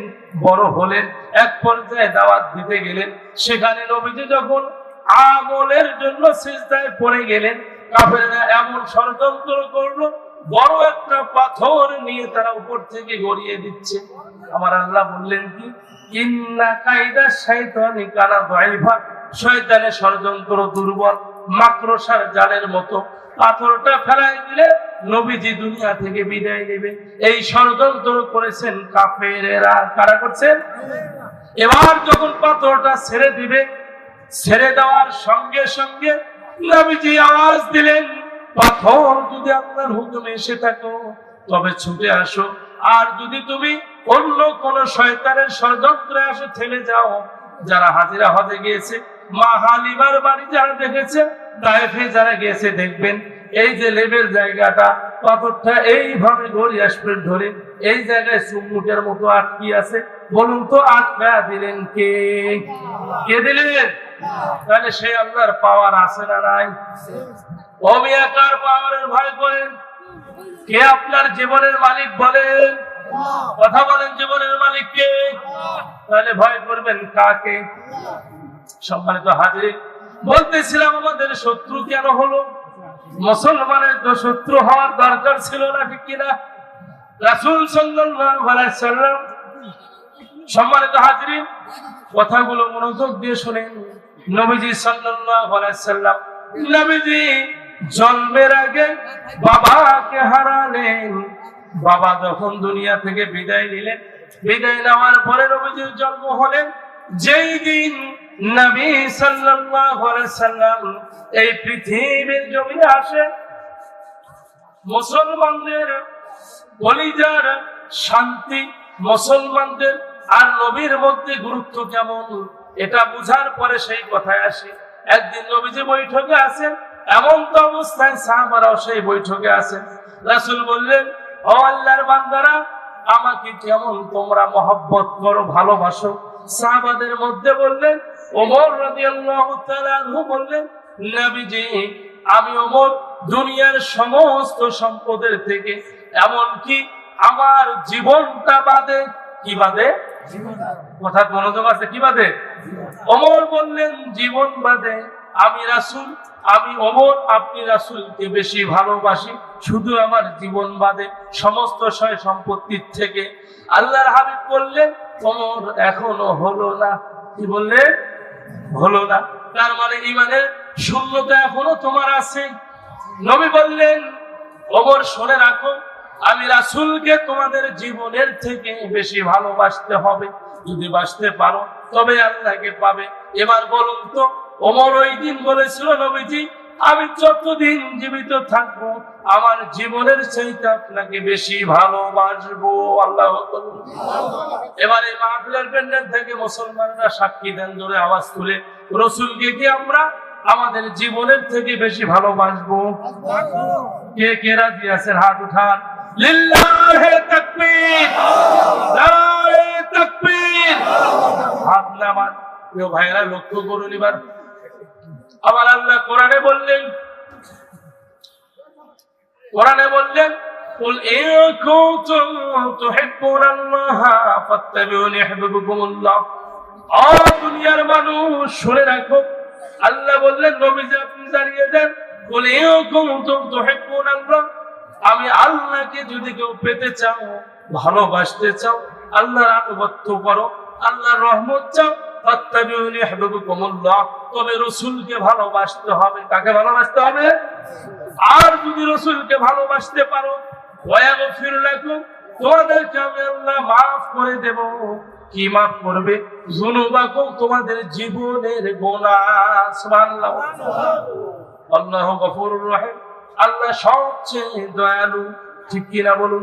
S1: বড় হলেন, এক পর্যায়ে দাওয়াত দিতে গেলেন। সেখানে নবীজি যখন আমলের জন্য সিজদায় পড়ে গেলেন, কাফেররা এমন ষড়যন্ত্র করলো, বড় একটা পাথর নিয়ে তারা উপর থেকে গড়িয়ে দিচ্ছে। আমার আল্লাহ বললেন কি, ইন্না কাইদা শাইতানি কানা দাঈফা, শয়তানের ষড়যন্ত্র দুর্বল, মাকড়সার জালের মতো। পাথরটা ফেলাই দিলে নবীজি দুনিয়া থেকে বিদায় নেবে। এই ষড়যন্ত্র করেছেন কাফেরেরা। কারা করছেন? এবার যখন পাথরটা ছেড়ে দিবে, ছেড়ে দেওয়ার সঙ্গে সঙ্গে নবীজি আওয়াজ দিলেন, পাথর যদি আপনার হুকুমে এসে থাকো তবে ছুটে আসো, আর যদি তুমি অন্য কোন শয়তানের ষড়যন্ত্রে আসো থেমে যাও। যারা হাজিরা হজে গিয়েছে, মা হালিমার বাড়ি যারা দেখেছে, তায়েফে যারা গিয়েছে দেখবেন এই যে লেবের জায়গাটা, পাথরটা এইভাবে গড়ি আসবে ধরে এই জায়গায় চুমুকের মতো আটকি আছে। বলুন তো আটকা দিলেন কে? কে দিলেন? তাহলে সেই আল্লাহর পাওয়ার আছে না নাই? অবিয়াকার পাওয়ারের ভয় করেন? কে আপনার জীবনের মালিক বলেন? কথা বলেন, জীবনের মালিক কে? তাহলে ভয় করবেন কাকে? সম্মানিত হাজির, বলতেছিলাম আমাদের শত্রু কেন হলো? মুসলমানের তো শত্রু হওয়ার দরকার ছিল না, ঠিক কিনা? রাসূল সাল্লাল্লাহু আলাইহি সাল্লাম, সম্মানিত হাজিরিন, কথাগুলো মনোযোগ দিয়ে শুনেন। নবীজি সাল্লাল্লাহু আলাইহি সাল্লাম, নবীজি জন্মের আগে বাবাকে হারালেন। বাবা যখন দুনিয়া থেকে বিদায় নিলেন, বিদায় নেওয়ার পরে নবীজির জন্ম হলেন যেই দিন নবী সাল্লাল্লাহু আলাইহি সাল্লাম এই পৃথিবীর জমিনে আসেন। মুসলমানদের কলিজার শান্তি, মুসলমানদের আর নবীর মধ্যে গুরুত্ব কেমন, এটা বুঝার পরে সেই কথায় আসে। একদিন নবীজি বৈঠকে আছেন, এমন তো অবস্থায় সাহাবারাও সেই বৈঠকে আছেন। রাসূল বললেন, ও আল্লাহর বান্দারা, আমাকে কেমন তোমরা মহব্বত করো, ভালোবাসো? সাহাবাদের মধ্যে বললেন, ওমর রাদিয়াল্লাহু তাআলা আনহু বললেন, নবীজি, আমি ওমর দুনিয়ার সমস্ত সম্পদের থেকে এমনকি আমার জীবনটা বাদে। কি বাদে? কথা মনোযোগ আছে, কি বাদে? ওমর বললেন, জীবন বাদে আমি রাসূল, আমি ওমর, আপনি রাসূলকে বেশি ভালোবাসি, শুধু আমার জীবন বাদে সমস্ত সয় সম্পত্তির থেকে। আল্লাহর হাবিব বললেন, ওমর এখনো হলো না। কি বললেন? হলো না। তার মানে ঈমানের শূন্যতা এখনো তোমার আছে। নবী বললেন, ওমর শুনে রাখো, আমি রাসূলকে তোমাদের জীবনের থেকে বেশি ভালোবাসতে হবে। যদি বাসতে পারো তবে আল্লাহকে পাবে। এবার বলুন তো, ওমর ওই দিন বলেছিল, নবীজি, আমি যতদিন জীবিত থাকবো আমার জীবনের চাইতে আপনাকে বেশি ভালোবাসবো। আল্লাহু আকবার। এবার এই মাহফিলের প্যান্ডেল থেকে মুসলমানরা সাক্ষী দেন, জোরে আওয়াজ তুলে, রাসূলকে কি আমরা আমাদের জীবনের থেকে বেশি ভালোবাসবো? কে কে রাজি আছেন? হাত উঠান। লিল্লাহি তাকবীর, নারে তাকবীর। হাত নামান। প্রিয় ভাইরা, লক্ষ্য করুন এবার। আমার আল্লাহ কোরআনে বললেন, কুল ইন কুনতুম তুহিব্বুনাল্লাহা ফাত্তাবিউনি ইউহিব্বুকুমুল্লাহ। ও দুনিয়ার মানুষ শুনে রাখো, আল্লাহ বললেন নবীজি আপনি জানিয়ে দেন, কুল ইন কুনতুম তুহিব্বুনাল্লাহ, আমি আল্লাহকে যদি কেউ পেতে চাও, ভালোবাসতে চাও, আল্লাহর আনুগত্য করো, আল্লাহর রহমত চাও, ফাত্তাবিউনি ইউহিব্বুকুমুল্লাহ, তবে রাসূলকে ভালোবাসতে হবে। কাকে ভালোবাসতে হবে? আর যদি রাসূলকে ভালোবাসতে পারো, ওয়ায়াগফির লাকুম, তোমাদেরকে আমি আল্লাহ মাফ করে দেব। কি মাফ করবে? যুনুবাকুম, তোমাদের জীবনের গুনাহ। সুবহানাল্লাহ। আল্লাহু গফুরুর রহিম, আল্লাহ সবচেয়ে দয়ালু। ঠিক কিনা বলুন?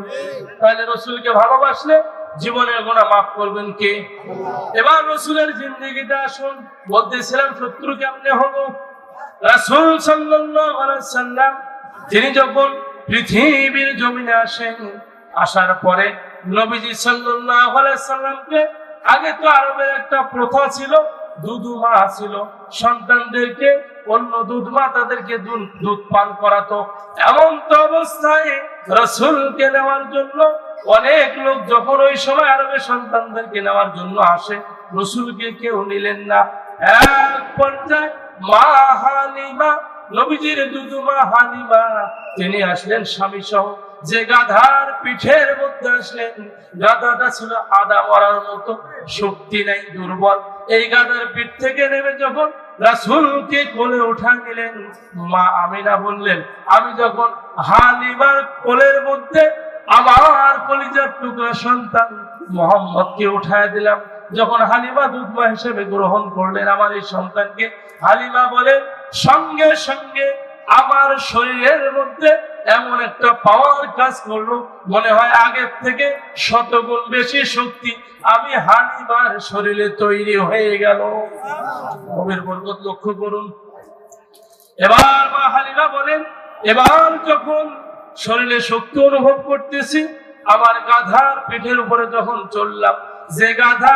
S1: তাহলে রাসূলকে ভালোবাসলে জীবনের গুনাহ মাফ করবেন কে? এবার রাসূলের জিন্দেগিতে আসুন। বলতেছিলাম শত্রু কেমনে হলো। রাসূল সাল্লাল্লাহু আলাইহি সাল্লাম তিনি যখন পৃথিবীর জমিনে আসেন, আসার পরে নবীজি সাল্লাল্লাহু আলাইহি সাল্লামকে, আগে তো আরবের একটা প্রথা ছিল, দুধমা ছিল, সন্তানদেরকে অন্য দুধমা তাদেরকে দুধ পান করাতো। এমন তো অবস্থায় রাসূলকে নেওয়ার জন্য অনেক লোক যখন ওই সময় আরবের সন্তানদেরকে নেওয়ার জন্য আসে, রাসূলকে কেউ নিলেন না। এক পর্যায়ে মা হালিমা, নবীজির দুধমা হালিমা, তিনি আসলেন স্বামী সহ। যে গাধার পিঠের মধ্যে আসলেন, গাধাটা ছিল আদা মরার মতো, শক্তি নাই, দুর্বল। এই গাধার পিঠ থেকে নেমে যখন রাসূলকে কোলে উঠা নিলেন, মা আমিনা বললেন, আমি যখন হালিমার কোলের মধ্যে আমার কলিজার টুকরা সন্তান মুহাম্মদকে উঠায় দিলাম, যখন হালিমা দুধমা হিসেবে গ্রহণ করলেন আমার এই সন্তানকে, হালিমা বলেন সঙ্গে সঙ্গে আমার শরীরের মধ্যে এমন একটা পাওয়ার কাজ করলো, মনে হয় আগের থেকে 100 গুণ বেশি শক্তি আমি হালিমার শরীরে তৈরি হয়ে গেল। নবীর বরকত লক্ষ্য করুন। এবার মা হালিমা বলেন, এবার যখন শরীরে শক্তি অনুভব করতেছি, আমার গাধার পিঠের উপরে যখন চললাম, যে গাধা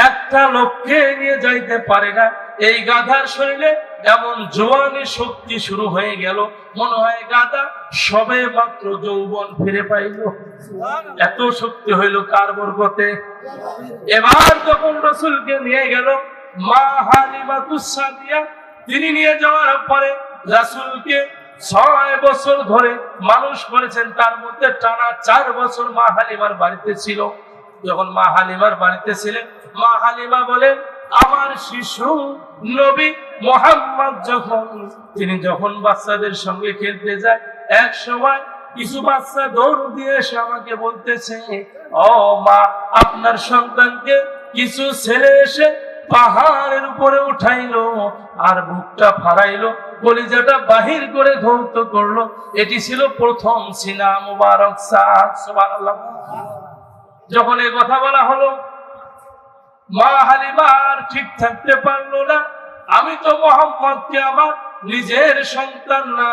S1: একটা লোককে নিয়ে যাইতে পারে না, এই গাধার শরীরে এমন জোয়ানি শক্তি শুরু হয়ে গেল, মনে হয় গাধা সবে মাত্র যৌবন ফিরে পাইল। এত শক্তি হইল কার বরকতে? এবার যখন রাসূলকে নিয়ে গেল মা হালিমাতুস সাদিয়া, তিনি নিয়ে যাওয়ার পরে রাসূলকে 6 বছর ধরে মানুষ করেছেন, তার মধ্যে টানা 4 বছর মা হালিমার বাড়িতে ছিল। যখন মা হালিমার বাড়িতে ছিলেন, মা হালিমা বলেন, আমার শিশু নবী মুহাম্মদ তিনি যখন বাচ্চাদের সঙ্গে খেলতে যায়, এক সময় কিছু বাচ্চা দৌড় দিয়ে এসে আমাকে বলতেছে, ও মা, আপনার সন্তানকে কিছু ছেলে এসে পাহাড়ের উপরে উঠাইলো আর বুকটা ফাড়াইলো, কলিজাটা বাহির করে ধৌত করলো। এটি ছিল প্রথম সিনা মুবারক সাদ। সুবহানাল্লাহ। যখন এই কথা বলা হলো, মা হালিমা আর ঠিক থাকতে পারলো না। আমি তো মুহাম্মদকে আমার নিজের সন্তান না,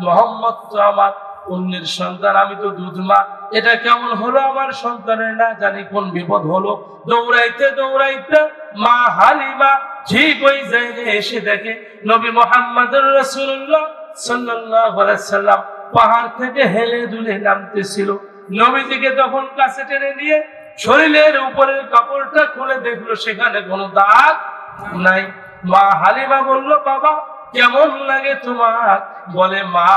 S1: মুহাম্মদ তো আমার অন্যের সন্তান, আমি তো দুধমা, এটা কেমন হলো আমার সন্তানের? না জানি কোন বিপদ হলো। দৌড়াইতে দৌড়াইতে মা হালিমা ঠিক ওই জায়গায় এসে দেখে নবী মুহাম্মদুর রাসূলুল্লাহ সাল্লাল্লাহু আলাইহি সাল্লাম পাহাড় থেকে হেলে দুলে নামতেছিল। নবীজিকে তখন কাছে টেনে নিয়ে শরীরের উপরের কাপড়টা খুলে দেখলো, সেখানে কোনো দাগ নাই। মা হালিমা বলল, বাবা কেমন লাগে তোমার? বলে, মা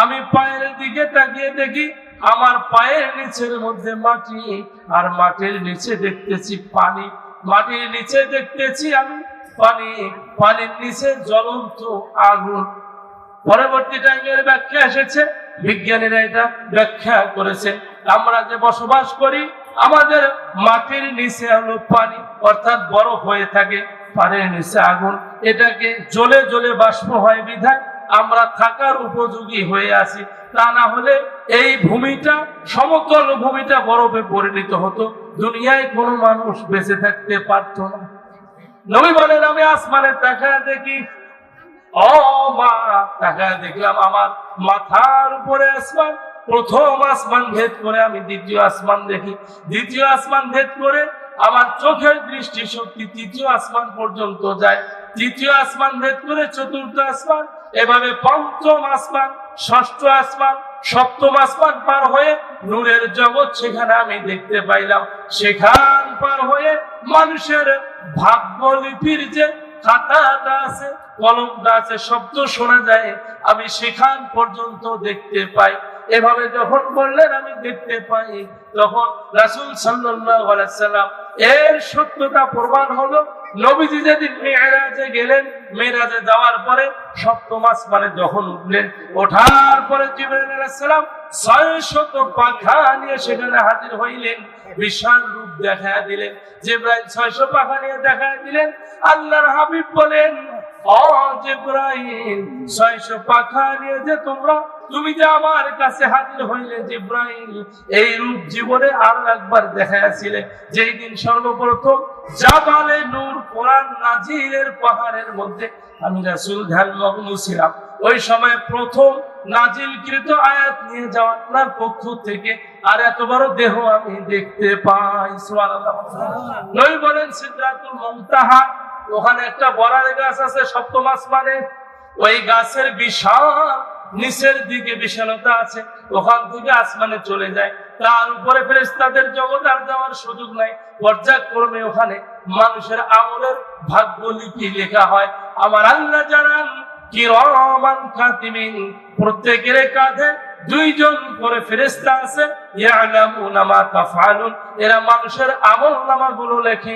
S1: আমি পায়ের দিকে তাকিয়ে দেখি আমার পায়ের নিচের মধ্যে মাটি, আর মাটির নিচে দেখতেছি পানি, মাটির নিচে দেখতেছি আমি পানি, পানির নিচে জ্বলন্ত আগুন। পরবর্তী টাইমের ব্যাখ্যা এসেছে, বিজ্ঞানীরা এটা ব্যাখ্যা করেছেন, আমরা যে বসবাস করি আমাদের মাটির নিচে হলো পানি, অর্থাৎ বরফ হয়ে থাকে, পানির নিচে আগুন, এটাকে জ্বলে জ্বলে বাষ্প হয় বিধায় আমরা থাকার উপযোগী হয়ে আছি। তা না হলে এই ভূমিটা, সমতল ভূমিটা বরফে পরিণত হতো, দুনিয়ায় কোনো মানুষ বেঁচে থাকতে পারত না। নবী বলেন, আমি আসমানে তাকায় দেখি, ও মা, তাকায় দেখলাম আমার মাথার উপরে আসমান, প্রথম আসমান ভেদ করে আমি দ্বিতীয় আসমান দেখি, দ্বিতীয় আসমান ভেদ করে আমার চোখের দৃষ্টি শক্তি তৃতীয় আসমান পর্যন্ত যায়, তৃতীয় আসমান ভেদ করে চতুর্থ আসমান, এভাবে পঞ্চম আসমান, ষষ্ঠ আসমান সপ্তম আসমান পার হয়ে নূরের জগৎ সেখানে আমি দেখতে পাইলাম। সেখান পার হয়ে মানুষের ভাগ্যলিপির যে খাতাটা আছে, কলমটা আছে, শব্দ শোনা যায়, আমি সেখান পর্যন্ত দেখতে পাই। এভাবে যখন বললেন আমি দেখতে পাই, তখন রাসূল সাল্লাল্লাহু আলাইহি ওয়াসাল্লাম এর সত্যতা প্রমাণ হলো। নবীজি যেদিন মেরাজে গেলেন, মেরাজে যাওয়ার পরে সপ্তম আসমানে যখন উঠলেন, ওঠার পরে জিবরাইল আলাইহিস সালাম 600 পাখা নিয়ে সেখানে হাজির হইলেন, বিশাল রূপ দেখা দিলেন। জিবরাইল 600 পাখা নিয়ে দেখা দিলেন। আল্লাহর হাবিব বলেন, ও জিবরাইল, 600 পাখা নিয়ে যে তুমি যে আমার কাছে হাজির হইলে জিবরাইল, এই রূপ জীবনে আরো একবার দেখাইছিলে যেই দিন সর্বপ্রথম জাবালে নূর কোরআন নাজিলের পাহাড়ের মধ্যে আমি রাসূল ধ্যানমগ্ন ছিলাম। ওই সময় প্রথম নাজিলকৃত আয়াত নিয়ে যাওয়া আপনার পক্ষ থেকে আর এত বড় দেহ আমি দেখতে পাই। সুবহানাল্লাহ। নবী বলেন সিদরাতুল মুনতাহা, ওখানে একটা বড়ার গাছ আছে সপ্তম আসমানে। ওই গাছের বিশাল নিচের দিকে বিশালতা আছে, ওখান থেকে আসমানে চলে যায়। তার উপরে ফেরেশতাদের জগৎ আর যাওয়ার সুযোগ নাই। পর্যায়ক্রমে ওখানে মানুষের আমলের ভাগ্যলিপি লেখা হয়। আমার আল্লাহ জানান কিরামান কাতিবিন, প্রত্যেকের কাঁধে 2 জন করে ফেরেশতা আছে। ইয়ালামুনা মা তাফআলুন, এরা মানুষের আমলনামাগুলো লেখে।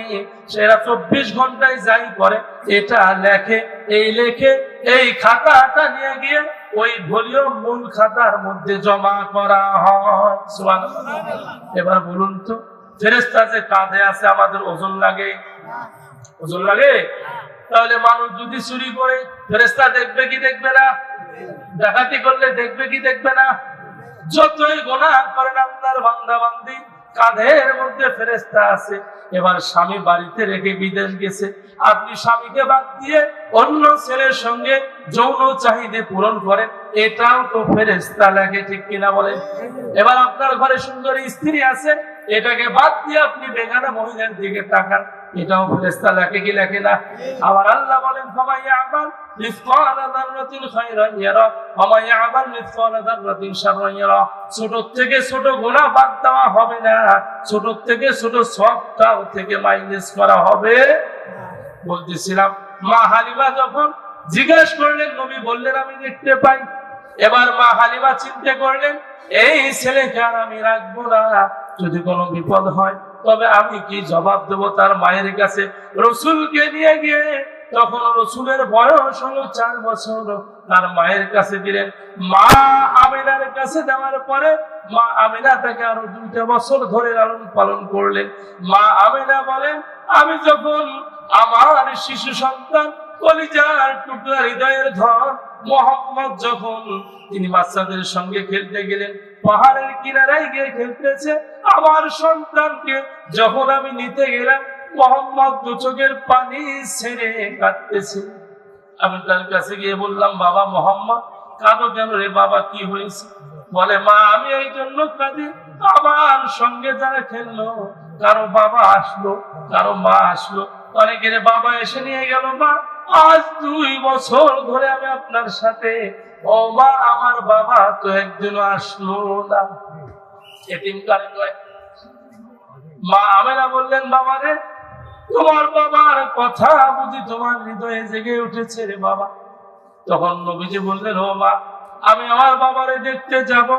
S1: সেরা 24 ঘন্টায় যাই করে এটা লেখে। এই লেখে এই খাতাটা নিয়ে গিয়ে ওই ভলিউম মূল খাতার মধ্যে জমা করা হয়। সুবহানাল্লাহ। এবার বলুন তো, ফেরেশতা যে কাঁধে আছে আমাদের ওজন লাগে? ওজন লাগে? তাহলে মানুষ যদি চুরি করে ফেরেশতা দেখবে কি দেখবে না? ডাকাতি করলে দেখবে কি দেখবে না? যতই গুনাহ করেন আল্লাহর বান্দা বান্দি, কাঁধের মধ্যে ফেরেশতা আছে। এবার স্বামী বাড়িতে রেখে বিদেশ গেছে, আপনি স্বামীকে বাদ দিয়ে অন্য ছেলের সঙ্গে যৌন চাহিদা পূরণ করেন, এটাও তো ফেরেশতা লেখে, ঠিক কিনা বলেন? এবার আপনার ঘরে সুন্দরী স্ত্রী আছে, এটাকে বাদ দিয়ে আপনি বেগানা মহিলার দিকে তাকান, এটাও ফেরেশতা লেখে কি লেখে না? আবার আল্লাহ বলেন ফামাইয়ামাল মিসকালা যাররাতিন খায়রান ইয়ারা ওয়া মাইয়ামাল মিসকালা যাররাতিন শাররান ইয়ারা। ছোট থেকে ছোট গুনাহ বাদ দেওয়া হবে না, ছোট থেকে ছোট সবটাও থেকে মাইনাস করা হবে। বলতেছিলাম, মা হালিমা যখন জিজ্ঞেস করলেন, নবী বললেন আমি দেখতে পাই। এবার মা হালিমা চিন্তা করলেন, এই ছেলেকে আর আমি রাখবো না, যদি কোনো বিপদ হয় তবে আমি কি জবাব দেব তার মায়ের কাছে? রসুলকে নিয়ে গিয়ে, তখন রসুলের বয়স হলো 4 বছর, তার মায়ের কাছে দিলেন। মা আমিনার কাছে দেওয়ার পরে মা আমিনা তাকে আরো 2 বছর ধরে লালন পালন করলেন। মা আমিনা বলেন, আমি যখন আমার শিশু সন্তান কলিজার টুকরা হৃদয়ের ধন মোহাম্মদ যখন তিনি বাচ্চাদের সঙ্গে খেলতে গেলেন, পাহাড়ের কিনারায় গিয়ে খেলতেছে, আমার সন্তানকে যখন আমি নিতে গেলাম, মোহাম্মদ 2 চোখের পানি ছেড়ে কাঁদতেছে। আমি তার কাছে গিয়ে বললাম, বাবা মোহাম্মদ কাঁদো কেন রে বাবা, কি হয়েছে? বলে, মা আমি এই জন্য কাঁদি, আমার সঙ্গে যারা খেললো কারো বাবা আসলো, কারো মা আসলো, অনেকের বাবা এসে নিয়ে গেল। মা আজ 2 বছর ধরে আমি আপনার সাথে, ও মা আমার বাবা তো একদিনও আসলো না। এতিমখানা নয়। মা আমেনা বললেন, বাবা রে, তোমার বাবার কথা বুঝি তোমার হৃদয়ে জেগে উঠেছে রে বাবা। তখন নবীজি বললেন, ও মা আমি আমার বাবারে দেখতে যাব।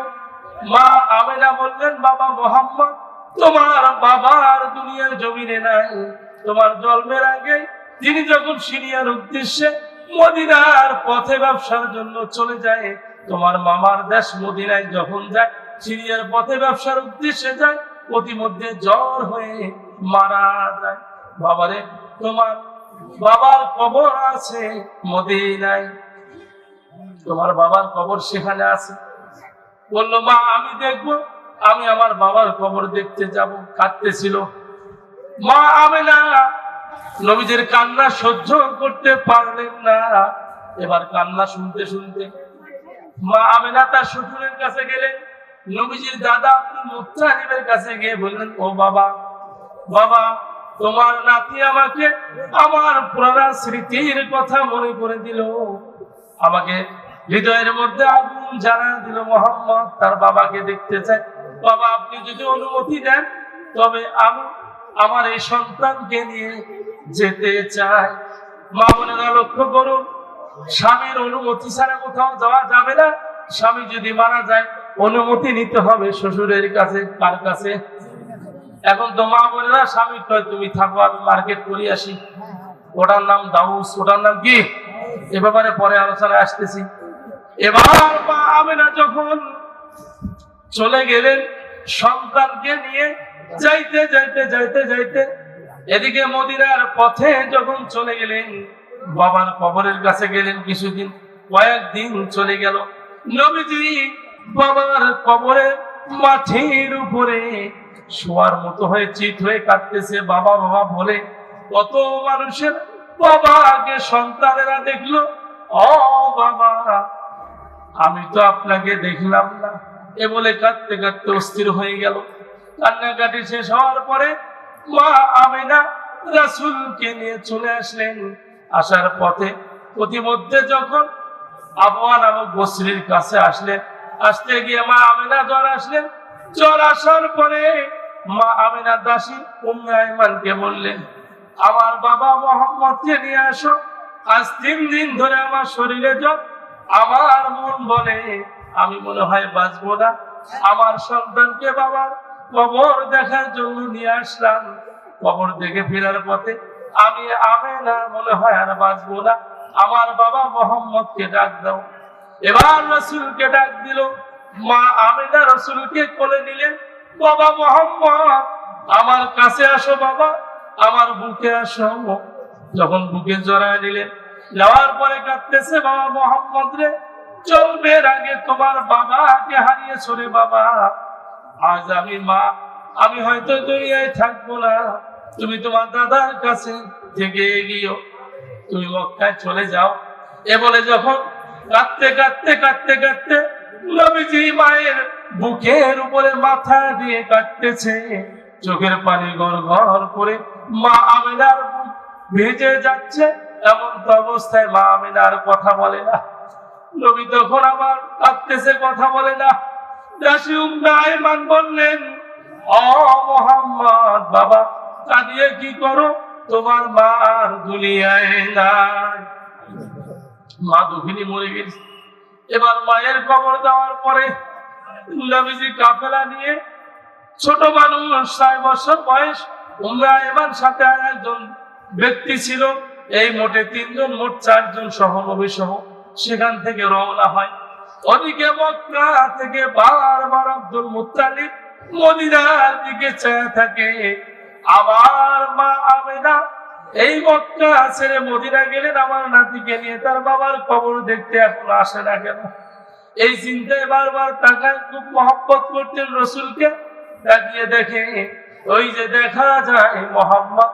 S1: মা আমেনা বললেন, বাবা মোহাম্মদ তোমার বাবার দুনিয়ার জমিনে নাই, তোমার জন্মের আগে তিনি যখন সিরিয়ার উদ্দেশ্যে মদিনার পথে ব্যবসার জন্য চলে যায়, তোমার মামার দেশ মদিনায় যখন যায়, সিরিয়ার পথে ব্যবসার উদ্দেশ্যে যায়, প্রতিমধ্যে জ্বর হয়ে মারা যায়। বাবারে, তোমার বাবার কবর আছে মদিনায়, তোমার বাবার কবর সেখানে আছে। বললো, মা আমি দেখবো। আমি আমার বাবার কবর দেখতে যাব। কাঁদতেছিল মা আমেনা, নবীজির কান্না সহ্য করতে পারলেন না। এবার কান্না শুনতে শুনতে মা আমেনা তার শ্বশুরের কাছে গেলেন। নবীজির দাদা আব্দুল মুত্তালিবের কাছে গিয়ে বললেন, ও বাবা, বাবা তোমার নাতি আমাকে আমার পুরানা স্মৃতির কথা মনে করে দিল, আমাকে হৃদয়ের মধ্যে আগুন জানা দিল মোহাম্মদ তার বাবাকে দেখতে চায়। বাবা আপনি যদি অনুমতি দেন তবে আমি আমার এই সন্তানকে নিয়ে যেতে চাই। মা বোনেরা লক্ষ্য করুন, স্বামীর অনুমতি ছাড়া কোথাও যাওয়া যাবে না। স্বামী যদি মারা যায় অনুমতি নিতে হবে শ্বশুরের কাছে। কার কাছে? এখন তো মা বোনেরা স্বামী কয় তুমি থাকো আমি মার্কেট করে আসি, ওটার নাম দাউস, ওটার নাম কি, এ ব্যাপারে পরে আলোচনায় আসতেছি। এবার মা আমেনা যখন চলে গেলেন সন্তানকে নিয়ে, যাইতে যাইতে যাইতে যাইতে এদিকে মদিনার পথে যখন চলে গেলেন বাবার কবরের কাছে গেলেন। কিছুদিন কয়েকদিন চলে গেল, নবীজি বাবার কবরের মাটির উপরে শোয়ার মতো হয়ে চিত হয়ে কাঁদতেছে, বাবা বাবা বলে। কত মানুষের বাবাকে সন্তানেরা দেখলো, ও বাবা আমি তো আপনাকে দেখলাম না, এ বলে কাঁদতে কাঁদতে অস্থির হয়ে গেল। কান্নাকাটি শেষ হওয়ার পরে মা আমেনা রাসূলকে নিয়ে চলে আসলেন। আসার পথে প্রতিমধ্যে যখন আবওয়া নামক বসরির কাছে আসলেন, আসতে গিয়ে মা আমেনা জ্বর আসলেন। জ্বর আসার পরে মা আমেনা দাসী উম্মে আইমানকে বললেন, আমার বাবা মুহাম্মদকে নিয়ে আসো, আজ 3 দিন ধরে আমার শরীরে জ্বর, আমার মন বলে আমি মনে হয় বাঁচবো না। আমার সন্তানকে বাবার কবর দেখার জন্য নিয়ে আসলাম, কবর দেখে ফেরার পথে আমি আমেনা মনে হয় আর বাঁচবো না, আমার বাবা মুহাম্মদকে ডাক দাও। এবার রাসূলকে ডাক দিল, মা আমেনা রাসূলকে কোলে নিলেন, বাবা মুহাম্মদ আমার কাছে আসো, বাবা আমার বুকে আসো। যখন বুকে জড়ায় নিলেন, নেওয়ার পরে কাঁদতেছে, বাবা মুহাম্মদ রে চলবের আগে তোমার বাবাকে হারিয়েছো রে বাবা, আজ আমি মা আমি হয়তো দুনিয়ায় থাকবো না, তুমি তোমার দাদার কাছে থেকে গিয়েও তুমি মক্কায় চলে যাও। এ বলে যখন কাঁদতে কাঁদতে কাঁদতে কাঁদতে নবীজি মায়ের বুকের উপরে মাথা দিয়ে কাঁদতেছে, চোখের পানি গড় গড় করে মা আমেনার বুক ভেজে যাচ্ছে। এমন তো অবস্থায় মা আমেনার কথা বলে না। নবী তখন আবার কাঁদতেছে, কথা বলে না। দাসী উম্মে আইমান বললেন, ও মুহাম্মদ বাবা কাঁদিয়ে কি করো, তোমার মা আর দুনিয়ায় নাই, মা দুঃখিনী মরে গেছে। এবার মায়ের কবর দেওয়ার পরে নবীজি কাফেলা নিয়ে, ছোট মানুষ 6 বছর বয়স, উম্মে আইমান সাথে আর একজন ব্যক্তি ছিল, এই মোটে 3 জন, মোট 4 জন সহ নবী সহ সেখান থেকে রওনা হয়। ওদিকে মক্কা থেকে বারবার আব্দুল মুত্তালিব মদিনার দিকে চেয়ে থাকে। আবার মা আমেনা এই মক্কা ছেড়ে মদিনা গেলেন আমার নাতিকে নিয়ে, তার বাবার কবর দেখতে এখন আসে না কেন, এই চিন্তায় বারবার তাকায়। খুব মহব্বত করতেন রসুলকে, তাকিয়ে দেখে ওই যে দেখা যায় মুহাম্মদ,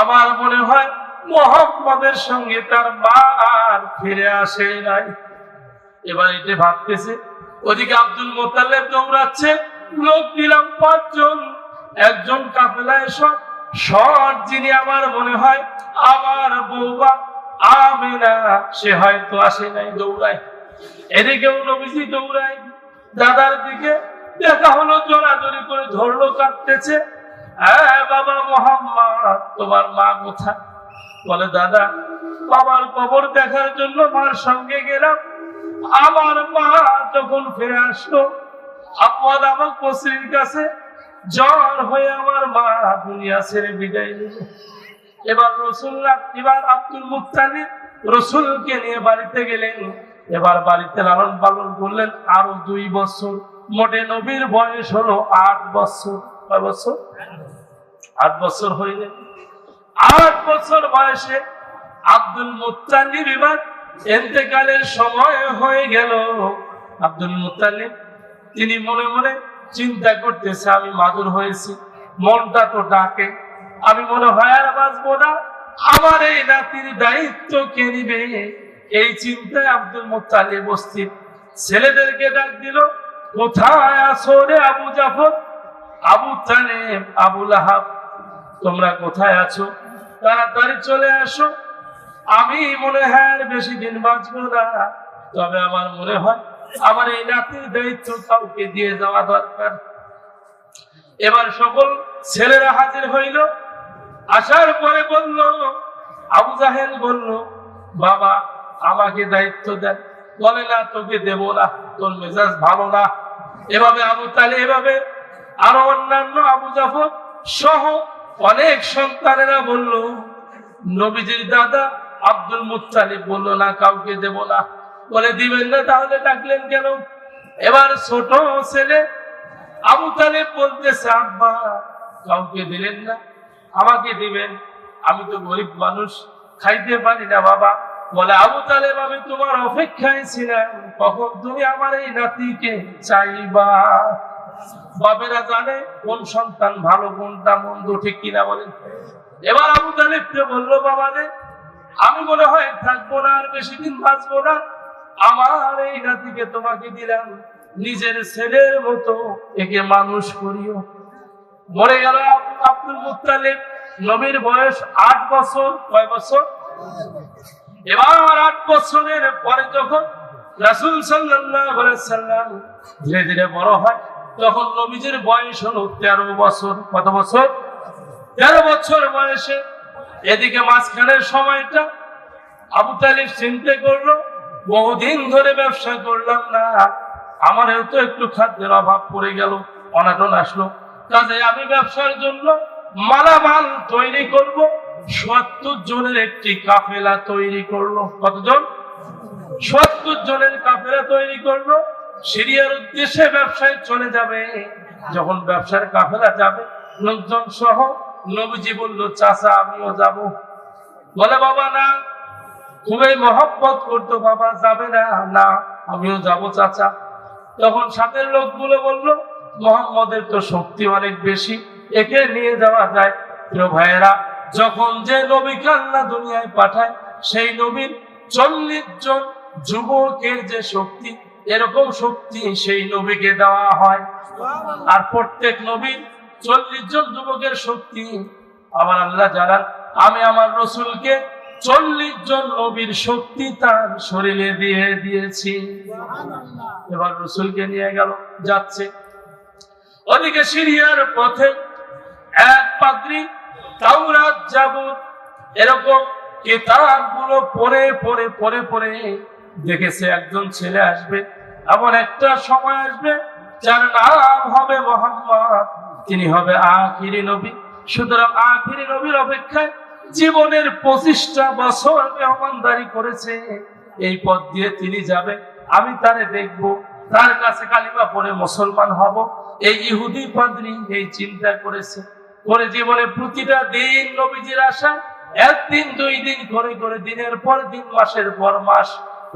S1: আমার মনে হয় মুহাম্মদের সঙ্গে তার মা আর ফিরে আসে নাই। এবার এটা ভাবতেছে, ওদিকে আব্দুল মুত্তালিব দৌড়াচ্ছে, লোক দিলাম 5 জন, একজন কাফেলায় শট যিনি আমার মনে হয় আমার বৌমা আমেনা, সে হয়তো আসে নাই, দৌড়ায়। এদিকেও নবীজি দৌড়ায় দাদার দিকে, দেখা হলো জোরাজোরি করে ধরলো, কাঁদতেছে, হ্যাঁ বাবা মুহাম্মদ তোমার মা কোথায়? বলে দাদা বাবার কবর দেখার জন্য মার সঙ্গে গেলাম, আমার মা যখন ফিরে আসলো আপদ আমার বসরির কাছে জ্বর হয়ে আমার মা দুনিয়া ছেড়ে বিদায় নিল। এবার এবার আব্দুল মুত্তালিব রসুলকে নিয়ে বাড়িতে গেলেন। এবার বাড়িতে লালন পালন করলেন আরো 2 বছর, মোটে নবীর বয়স হলো 8 বছর। কয় বছর? 8 বছর হইলেন। 8 বছর বয়সে আব্দুল মুত্তালিব এবার ইন্তেকালের সময় হয়ে গেল। আব্দুল মুত্তালিব তিনি মনে মনে চিন্তা করতেছে, আমি মাদুর হয়েছি, মনটা তো ডাকে, আমি মনে হয় আর বাঁচবো না, আমার এই নাতির দায়িত্ব কে নিবে? এই চিন্তায় আব্দুল মুত্তালিব অস্থির। ছেলেদেরকে ডাক দিল, কোথায় আছো রে আবু জাফর, আবু তালেব, আবু লাহাব, তোমরা কোথায় আছো? তাড়াতাড়ি চলে আসো, আমি মনে হয় আর বেশি দিন বাঁচবো না, তবে আমার মনে হয় আমার এই নাতির দায়িত্ব কাউকে দিয়ে যাওয়া দরকার। এবার সকল ছেলেরা হাজির হইল। আসার পরে বলল, আবু জাহেল বলল, বাবা আমাকে দায়িত্ব দেন। বলে না, তোকে দেব না, তোর মেজাজ ভালো না। এভাবে আবু তালেব, এভাবে আরো অন্যান্য আবু জাফর সহ অনেক সন্তানেরা বলল। নবীজির দাদা আব্দুল মুত্তালিব বলল, না কাউকে দেব না। বলে দিবেন না, তাহলে ডাকলেন কেন? এবার ছোট ছেলে আবু তালেব বলতেছে, আব্বা কাউকে দিলেন না, আমাকে দিবেন, আমি তো গরিব মানুষ, খাইতে পারি না বাবা। বলে, আবু তালেব আমি তোমার অপেক্ষায় ছিলাম, কখন তুমি আমার এই নাতিকে চাইবা। বাবেরা জানে কোন সন্তান ভালো, কোনটা মন্দ, ঠিক কিনা বলেন? এবার আবু তালেবকে বললো, বাবা রে, আমি মনে হয় থাকবো না, আর বেশি দিন বাঁচবো না, আমার এই নাতিকে তোমাকে দিলাম, নিজের ছেলের মতো একে মানুষ করিও। মরে গেল আব্দুল মুত্তালিব। নবীর বয়স 8 বছর। কয় বছর? এবার 8 বছরের পরে যখন রাসূল সাল্লাল্লাহু আলাইহি সাল্লাম ধীরে ধীরে বড় হয়, তখন নবীজির বয়স হলো 13 বছর। কত বছর? 13 বছর বয়সে। এদিকে মাঝখানের সময়টা আবু তালিব চিন্তা করলো, বহুদিন ধরে ব্যবসা করলাম না, আমারও তো একটু খাদ্যের অভাব পড়ে গেল, অনাটন আসলো, কাজে আমি ব্যবসার জন্য মালামাল তৈরি করব। 70 জনের একটি কাফেলা তৈরি করলো। কতজন? 70 জনের কাফেলা তৈরি করলো। সিরিয়ার উদ্দেশ্যে ব্যবসায় চলে যাবে। যখন ব্যবসার কাফেলা যাবে লোকজন সহ, নবীজি বলল, চাচা আমিও যাব। বলে, বাবা না, খুবই মহব্বত করতো, বাবা যাবে না? না আমিও যাব চাচা। তখন সাথের লোকগুলো বলল, মুহাম্মদের তো শক্তি অনেক বেশি, একে নিয়ে যাওয়া যায়। প্রিয় ভাইয়েরা, যখন যে নবীকে আল্লাহ দুনিয়ায় পাঠায়, সেই নবীর 40 জন যুবকের যে শক্তি, এরকম শক্তি সেই নবীকে দেওয়া হয়। আর প্রত্যেক নবীর 40 জন যুবকের শক্তি আমার আল্লাহ জানান, আমি আমার রসুলকে 40 জন নবীর শক্তি তার শরীরে দিয়ে দিয়েছি। এবার রসুলকে নিয়ে গেল, যাচ্ছে। ওদিকে সিরিয়ার পথে এক পাদ্রী তাওরাত, জাবুর এরকম কিতাবগুলো পড়ে পড়ে পড়ে পড়ে দেখেছে একজন ছেলে আসবে, এমন একটা সময় আসবে যার নাম হবে মুহাম্মদ, তিনি হবে আখিরি নবী। সুতরাং আখিরি নবীর অপেক্ষায় জীবনের 25টা বছর মেহমানদারি করেছে। এই পথ দিয়ে তিনি যাবে, আমি তারে দেখব, তার কাছে কালিমা পড়ে মুসলমান হব। এই ইহুদি পাদ্রী এই চিন্তা করেছে, করে জীবনে প্রতিটা দিন নবীজির আশা, একদিন 2 দিন করে করে, দিনের পর দিন, মাসের পর মাস,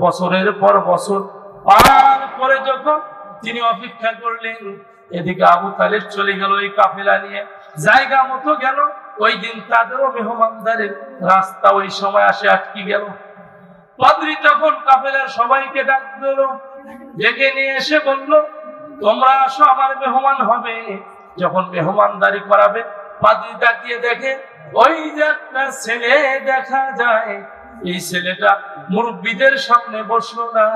S1: বছরের পর বছর পার করে যখন তিনি অপেক্ষা করলেন, এদিকে আবু তালেব চলে গেল এই কাফেলা নিয়ে, জায়গা মতো গেল। ওই দিন তাদেরও মেহমানদারির রাস্তা ওই সময় আসে আটকে গেল। পাদ্রী তখন কাফেলার সবাইকে ডাক দিল, ডেকে নিয়ে এসে বলল, তোমরা আসো, আমার মেহমান হবে। যখন মেহমানদারি করাবে, পাদ্রী তাকিয়ে দেখে ওই যে একটা ছেলে দেখা যায়, এই ছেলেটা মুরব্বীদের সামনে বসলো না,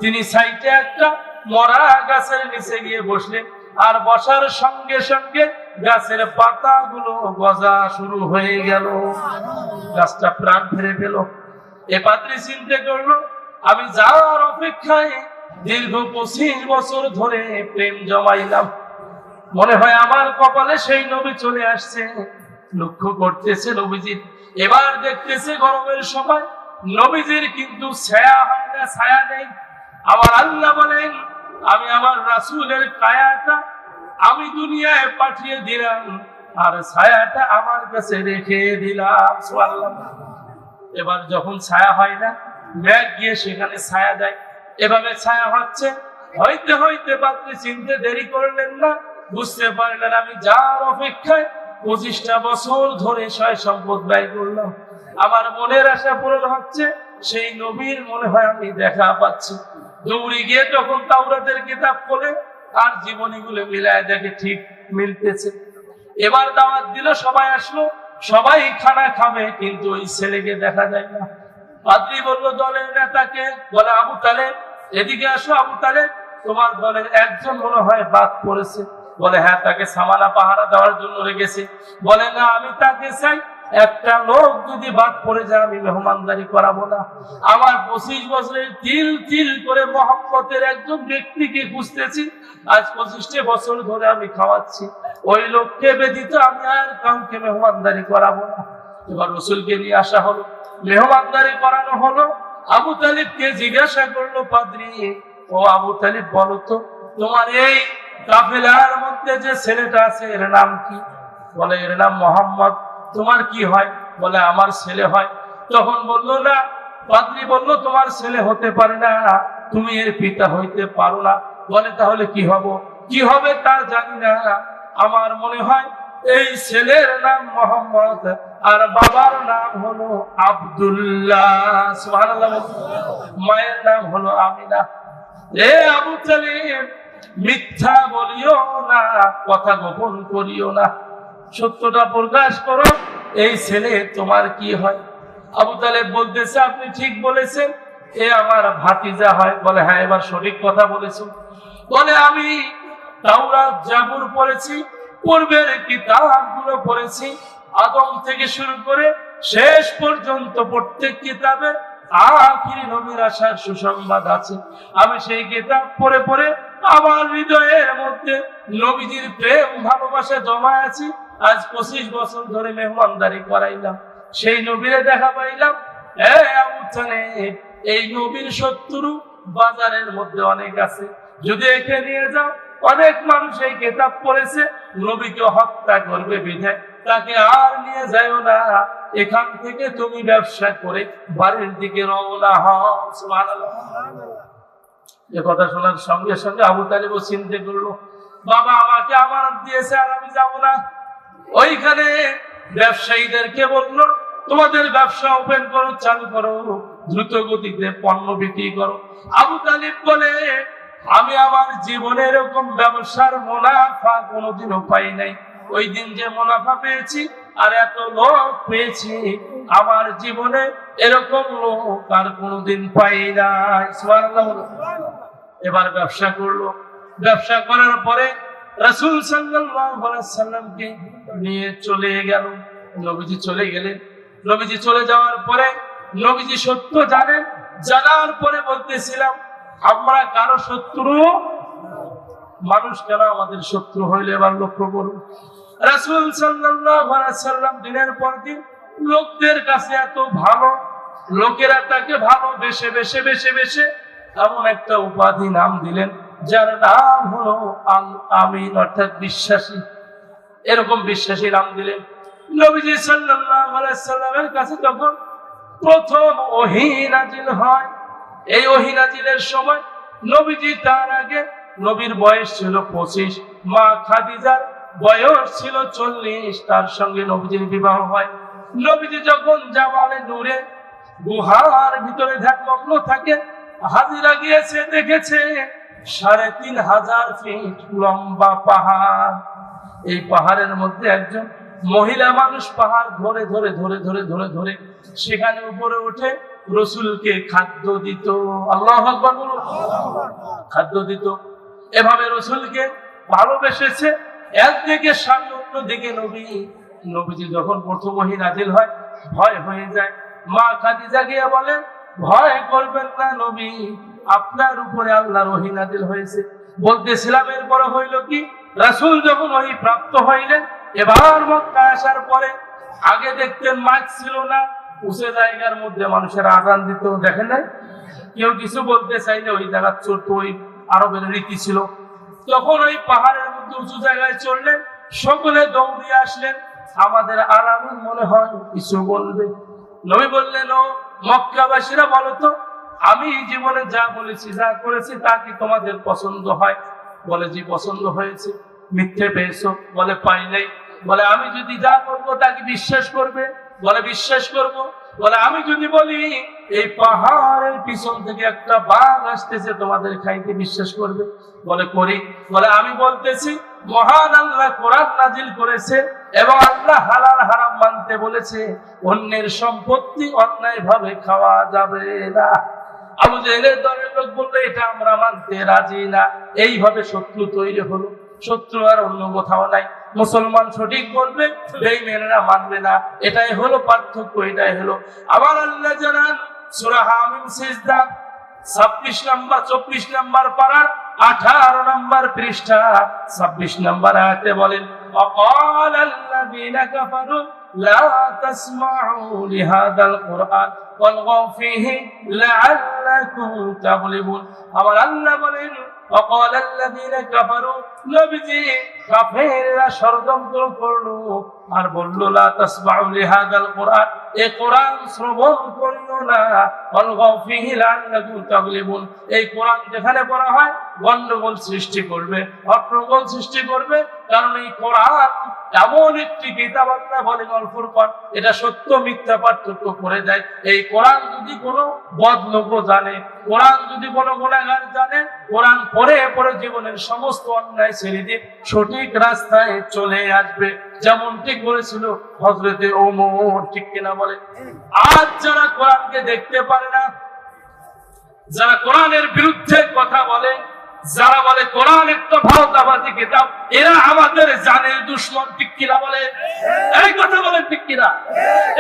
S1: তিনি সাইডে একটা মরা গাছের নিচে গিয়ে বসলেন। আর বসার সঙ্গে সঙ্গে গাছের পাতাগুলো গজা শুরু হয়ে গেল, গাছটা প্রাণ ফিরে পেল। এ পাদ্রী চিন্তা করলো, আমি যাওয়ার অপেক্ষায় দীর্ঘ 25 বছর ধরে প্রেম জমাইলাম, মনে হয় আমার কপালে সেই নবী চলে আসছে। লক্ষ্য করতেছে নবীজির, এবার দেখতেছে গরমের সময় নবীজির কিন্তু ছায়া হয় না, ছায়া নেই। আমার আল্লাহ বলেন, আমি আমার রাসূলের কায়াটা আমি দুনিয়ায় পাঠিয়ে দিলাম, আর ছায়াটা আমার কাছে রেখে দিলাম। সুবহানাল্লাহ। এবার যখন ছায়া হয় না, মেঘ গিয়ে সেখানে ছায়া দেয়। এভাবে ছায়া হচ্ছে, হইতে হইতে পাদ্রী চিনতে দেরি করলেন না, বুঝতে পারলেন আমি যার অপেক্ষায় 25টা বছর ধরে সয় সম্পদ ব্যয় করলাম, আমার মনের আশা পূরণ হচ্ছে, সেই নবীর মনে হয় আমি দেখা পাচ্ছি। দৌড়ে গিয়ে তখন তাওরাতের কিতাব খোলে আর জীবনীগুলো মিলায় দেখে, ঠিক মিলতেছে। এবার দাওয়াত দিল, সবাই আসলো, সবাই খানা খাবে, কিন্তু ওই ছেলেকে দেখা যায় না। পাদ্রী বলল দলের নেতাকে, বলে আবু তালেব এদিকে আসো আবু তালেব, তোমার দলের একজন মনে হয় বাদ পড়েছে। বলে হ্যাঁ, তাকে সামানা পাহারা দেওয়ার জন্য রেখেছি। বলে না, আমি তাকে চাই। একটা লোক যদি বাদ পড়ে যায় আমি মেহমানদারি করাবো না। আমার 25 বছরের তিল তিল করে মহব্বতের একজন ব্যক্তিকে খুঁজতেছি, আজ 25 বছর ধরে আমি খাওয়াচ্ছি। ওই লোককে ব্যতীত আমি আর কাউকে মেহমানদারি করাবো না। এবার রসুলকে নিয়ে আসা হলো, মেহমানদারি করানো হলো। আবু তালিবকে জিজ্ঞাসা করলো পাদ্রী, ও আবু তালিব, বলো তো তোমার এই কাফেলার মধ্যে যে ছেলেটা আছে এর নাম কি? বলে এর নাম মোহাম্মদ। তোমার কি হয়? বলে আমার ছেলে হয়। তখন বললো না, পাদ্রী বলল তোমার ছেলে হতে পারে না, তুমি এর পিতা হইতে পারো না। বলে তাহলে কি হব? কি হবে তা জানি না, আমার মনে হয় এই ছেলের নাম মোহাম্মদ আর বাবার নাম হলো আব্দুল্লাহ। সুবহানাল্লাহ। মায়ের নাম হলো আমিনা। এ আবু তালিব, মিথ্যা বলিও না, কথা গোপন করিও না, সত্যটা প্রকাশ করো, এই ছেলে তোমার কি হয়? আবু তালেব বলতেছে আপনি ঠিক বলেছেন, এ আমার ভাতিজা হয়। বলে হ্যাঁ, এবার সঠিক কথা বলেছো। বলে আমি তাওরাত জাবুর পড়েছি, পূর্বের কিতাবগুলো পড়েছি, আদম থেকে শুরু করে শেষ পর্যন্ত প্রত্যেক কিতাবে আখিরি নবীর আসার সুসংবাদ আছে। আমি সেই কিতাব পড়ে পড়ে আমার হৃদয়ের মধ্যে নবীজির প্রেম ভালোবাসা জমা আছে। আজ 25 বছর ধরে মেহমানদারি করাইলাম, সেই নবীরে দেখা পাইলাম। আবু তালেব, এই নবীর শত্রু বাজারের মধ্যে অনেক আছে, যদি একে নিয়ে যাও, অনেক মানুষ এই কিতাব পড়েছে, নবীকে হত্যা করবে বিধায় তাকে আর নিয়ে যাও না। এখান থেকে তুমি ব্যবসা করে বাড়ির দিকে রওনা হও। সুবহানাল্লাহ। এ কথা শোনার সঙ্গে সঙ্গে আবু তালেব চিন্তা করলো, বাবা আমাকে আমানত দিয়েছে আর আমি যাব না। ওইখানে ব্যবসায়ীদেরকে বললো, তোমাদের ব্যবসা ওপেন করো, চালু করো, দ্রুত গতিতে পণ্য বিক্রি করো। আবু তালেব বলে আমি আমার জীবনে এরকম ব্যবসার মুনাফা কোনোদিনও পাই নাই। ওই দিন যে মুনাফা পেয়েছি আর এত লোক পেয়েছি, আমার জীবনে এরকম লোক আর কোনোদিন পাই নাই। সুবহানাল্লাহ। এবার ব্যবসা করলো। ব্যবসা করার পরে রাসূল সাল্লাল্লাহু আলাইহি সাল্লামকে নিয়ে চলে গেল। নবীজি চলে গেলেন। নবীজি চলে যাওয়ার পরে নবীজি সত্য জানেন, জানার পরে বলতেছিলাম আমরা কারো শত্রু, মানুষ কেন আমাদের শত্রু হইলে এবার লক্ষ্য করুন। রাসূল সাল্লাল্লাহু আলাইহি সাল্লাম দিনের পর দিন লোকদের কাছে এত ভালো, লোকেরা তাকে ভালো বেশে বেশে বেশে বেশে এমন একটা উপাধি নাম দিলেন যার নাম হলো আল আমিন, অর্থাৎ বিশ্বাসী। এরকম বিশ্বাসী নাম দিলেন। নবীজি সাল্লাল্লাহু আলাইহি সাল্লামের কাছে তখন প্রথম ওহী নাজিল হয়। এই ওহী নাজিলের সময় নবীজি, তার আগে নবীর বয়স ছিল 25, মা খাদিজার বয়স ছিল 40, তার সঙ্গে নবীজির বিবাহ হয়। নবীজি যখন জাবালে নূরে গুহার ভিতরে ধ্যানমগ্ন থাকে, হাজিরা গিয়েছে, দেখেছে 3500 ফিট লম্বা পাহাড়। এই পাহাড়ের মধ্যে একজন মহিলা মানুষ পাহাড় ধরে ধরে ধরে ধরে ধরে ধরে সেখানে উপরে উঠে রসুলকে খাদ্য দিত। আল্লাহু আকবার বলুন। খাদ্য দিত। এভাবে রসুলকে ভালোবেসেছে। একদিকে স্বামী, অন্যদিকে নবী। নবীজি যখন প্রথম ওহী নাজিল হয় ভয় হয়ে যায়। মা খাদিজা গিয়ে বলে, ভয় করবেন না নবী, আপনার উপরে আল্লাহর ওহী নাজিল হয়েছে। বলতেছিলাম এরপরে হইল কি, রাসূল যখন ওহী প্রাপ্ত হইলেন, এবার মক্কা আসার পরে আগে দেখতেন মাইক ছিল না, উঁচু জায়গার মধ্যে মানুষের আযান দিত, দেখেন নাই? কেউ কিছু বলতে চাইলে ওই জায়গা চড়তো, ওই আরবের রীতি ছিল। তখন ওই পাহাড়ের মধ্যে উঁচু জায়গায় চড়লেন, সকলে দৌড়িয়ে আসলেন। আমাদের আলামিন মনে হয় কিছু বলবে। নবী বললেন, ও মক্কাবাসীরা বলো তো, আমি জীবনে যা বলেছি, যা করেছি তা কি তোমাদের পছন্দ হয়? বলে জি, পছন্দ হয়েছে। মিথ্যে পেয়েছো? বলে পাই নাই। বলে আমি যদি যা করবো তা কি বিশ্বাস করবে? বলে বিশ্বাস করব। বলে আমি যদি বলি এই পাহাড়ের পিছন থেকে একটা বাঘ আসতেছে তোমাদের খাইতে, বিশ্বাস করবে? বলে করি। বলে আমি বলতেছি মহান আল্লাহ কোরআন নাজিল করেছে এবং আল্লাহ হালাল হারাম মানতে বলেছে, অন্যের সম্পত্তি অন্যায় ভাবে খাওয়া যাবে না। আবু জেহেলের দলের লোক বললো এটা আমরা মানতে রাজি না। এইভাবে শত্রু তৈরি হলো। শত্রু আর অন্য কোথাও নাই। মুসলমান সঠিক বলবে, বেঈমানেরা মানবে না। এটাই হলো পার্থক্য, এটাই হলো। আবার আল্লাহ জানান সূরা হামিম সিজদা 26 নম্বর 24 নম্বর পারার 18 নম্বর পৃষ্ঠা 26 নম্বর আয়াতে বলেন وقال الذين كفروا لا تسمعوا لهذا القرآن والغوا فيه لعلكم تغلبون। আমার আল্লাহ বলেন وقال الذين كفروا নবীজি কাফেররা ষড়যন্ত্র করলো আর বলল লা তাসমাউ লিহাদাল কোরআন, এই কোরআন শ্রবণ করিও না, ওয়ালগাউ ফিহি লাআল্লাকুম তাগলিবুন, এই কোরআন যেখানে পড়া হয় গন্ডগোল সৃষ্টি করবে, হট্টগোল সৃষ্টি করবে। কারণ এই কোরআন এমন একটি কিতাব, আল্লাহ বলেন আল ফুরকান, এটা সত্য মিথ্যা পার্থক্য করে দেয়। এই কোরআন যদি কোনো বদলোক জানে, কোরআন যদি কোনো গুনাহগার জানে, কোরআন পড়ে পড়ে জীবনের সমস্ত অন্যায় ছেড়ে দিয়ে সঠিক রাস্তায় চলে আসবে, যেমনটি করেছিল হযরতে ওমর। ঠিক কিনা বলে? আজ যারা কোরআনকে দেখতে পারে না, যারা কোরআনের বিরুদ্ধে কথা বলে, যারা বলে কোরআন একটা ভারতাবাদী কিতাব, এরা আমাদের জানের দুশমন। ঠিক কিনা বলে? এই কথা বলেন ঠিক কিনা?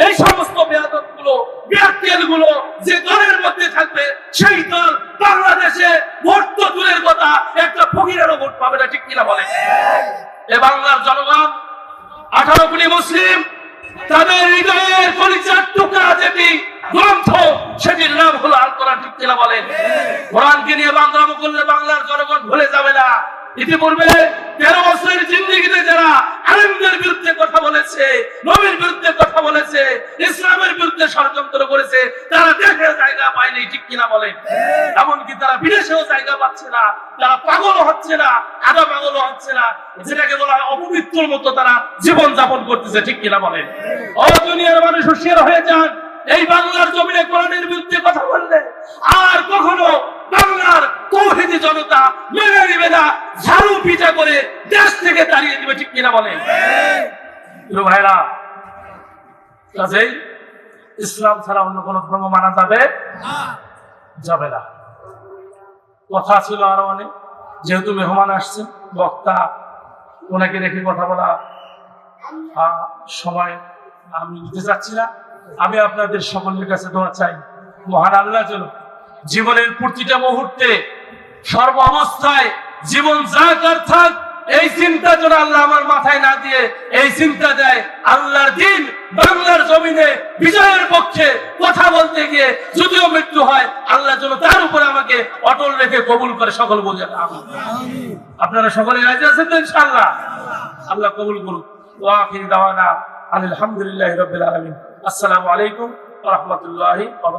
S1: এই সমস্ত বেয়াদব গুলো, বেয়াক্কেল গুলো যে দলের মধ্যে থাকবে, সেই দল বাংলাদেশে ভোট তো দূরের কথা, একটা ফকিরেরও ভোট পাবে না। ঠিক কিনা বলে? এ বাংলার জনগণ 18 কোটি মুসলিম, তাদের হৃদয়ের কলিজার টুকরা যেটি গ্রন্থ, সেটির নাম হলো আল কোরআন। ঠিক কিনা বলেন? কোরআনকে নিয়ে বাংলামো করলে বাংলার জনগণ ভুলে যাবে না। ইতিপূর্বে 13 বছরের জিন্দেগিতে যারা আলেমদের বিরুদ্ধে কথা বলেছে, নবীর বিরুদ্ধে কথা বলেছে, ইসলামের বিরুদ্ধে ষড়যন্ত্র করেছে, তারা দেশে জায়গা পায়নি। ঠিক কিনা বলেন? এমনকি তারা বিদেশেও জায়গা পাচ্ছে না, তারা পাগল হচ্ছে না, আধা পাগল হচ্ছে না, যেটাকে বলা হয় অপবিত্রের মতো তারা জীবন যাপন করতেছে। ঠিক কিনা বলেন? ও দুনিয়ার মানুষ হুঁশিয়ার হয়ে যান, এই বাংলার জমিনে কোরআনের বিরুদ্ধে কথা বললে আর কখনো বাংলার তৌহিদি জনতা মেনে নিবে না, ঝাড়ু পিটা করে দেশ থেকে তাড়িয়ে দিবে। ঠিক কিনা বলেন? ভাইরা, কাজেই ইসলাম ছাড়া অন্য কোন ধর্ম মানা যাবে যাবে না। কথা ছিল আরো অনেক, যেহেতু মেহমান আসছেন, বক্তা, ওনাকে রেখে কথা বলা সময় আমি নিতে চাচ্ছি না। আমি আপনাদের সকলের কাছে দোয়া চাই, মহান আল্লাহ যেন জীবনের প্রতিটা মুহূর্তে, সর্ব অবস্থায় জীবন যাক আর থাক, এই চিন্তা যেন আল্লাহ আমার মাথায় না দিয়ে এই চিন্তা দেয় আল্লাহর দিন বাংলার জমিনে বিজয়ের পক্ষে কথা বলতে গিয়ে যদিও মৃত্যু হয়, আল্লাহ যেন তার উপরে আমাকে অটল রেখে কবুল করে। সকল বলে আমিন। আপনারা সকলে রাজি আছেন তো? ইনশাআল্লাহ আল্লাহ কবুল করুন। ওয়া আখির দাওয়ানা আলহামদুলিল্লাহি রাব্বিল আলামিন। আসসালামু আলাইকুম ওয়া রাহমাতুল্লাহি ওয়া বারাকাতুহু।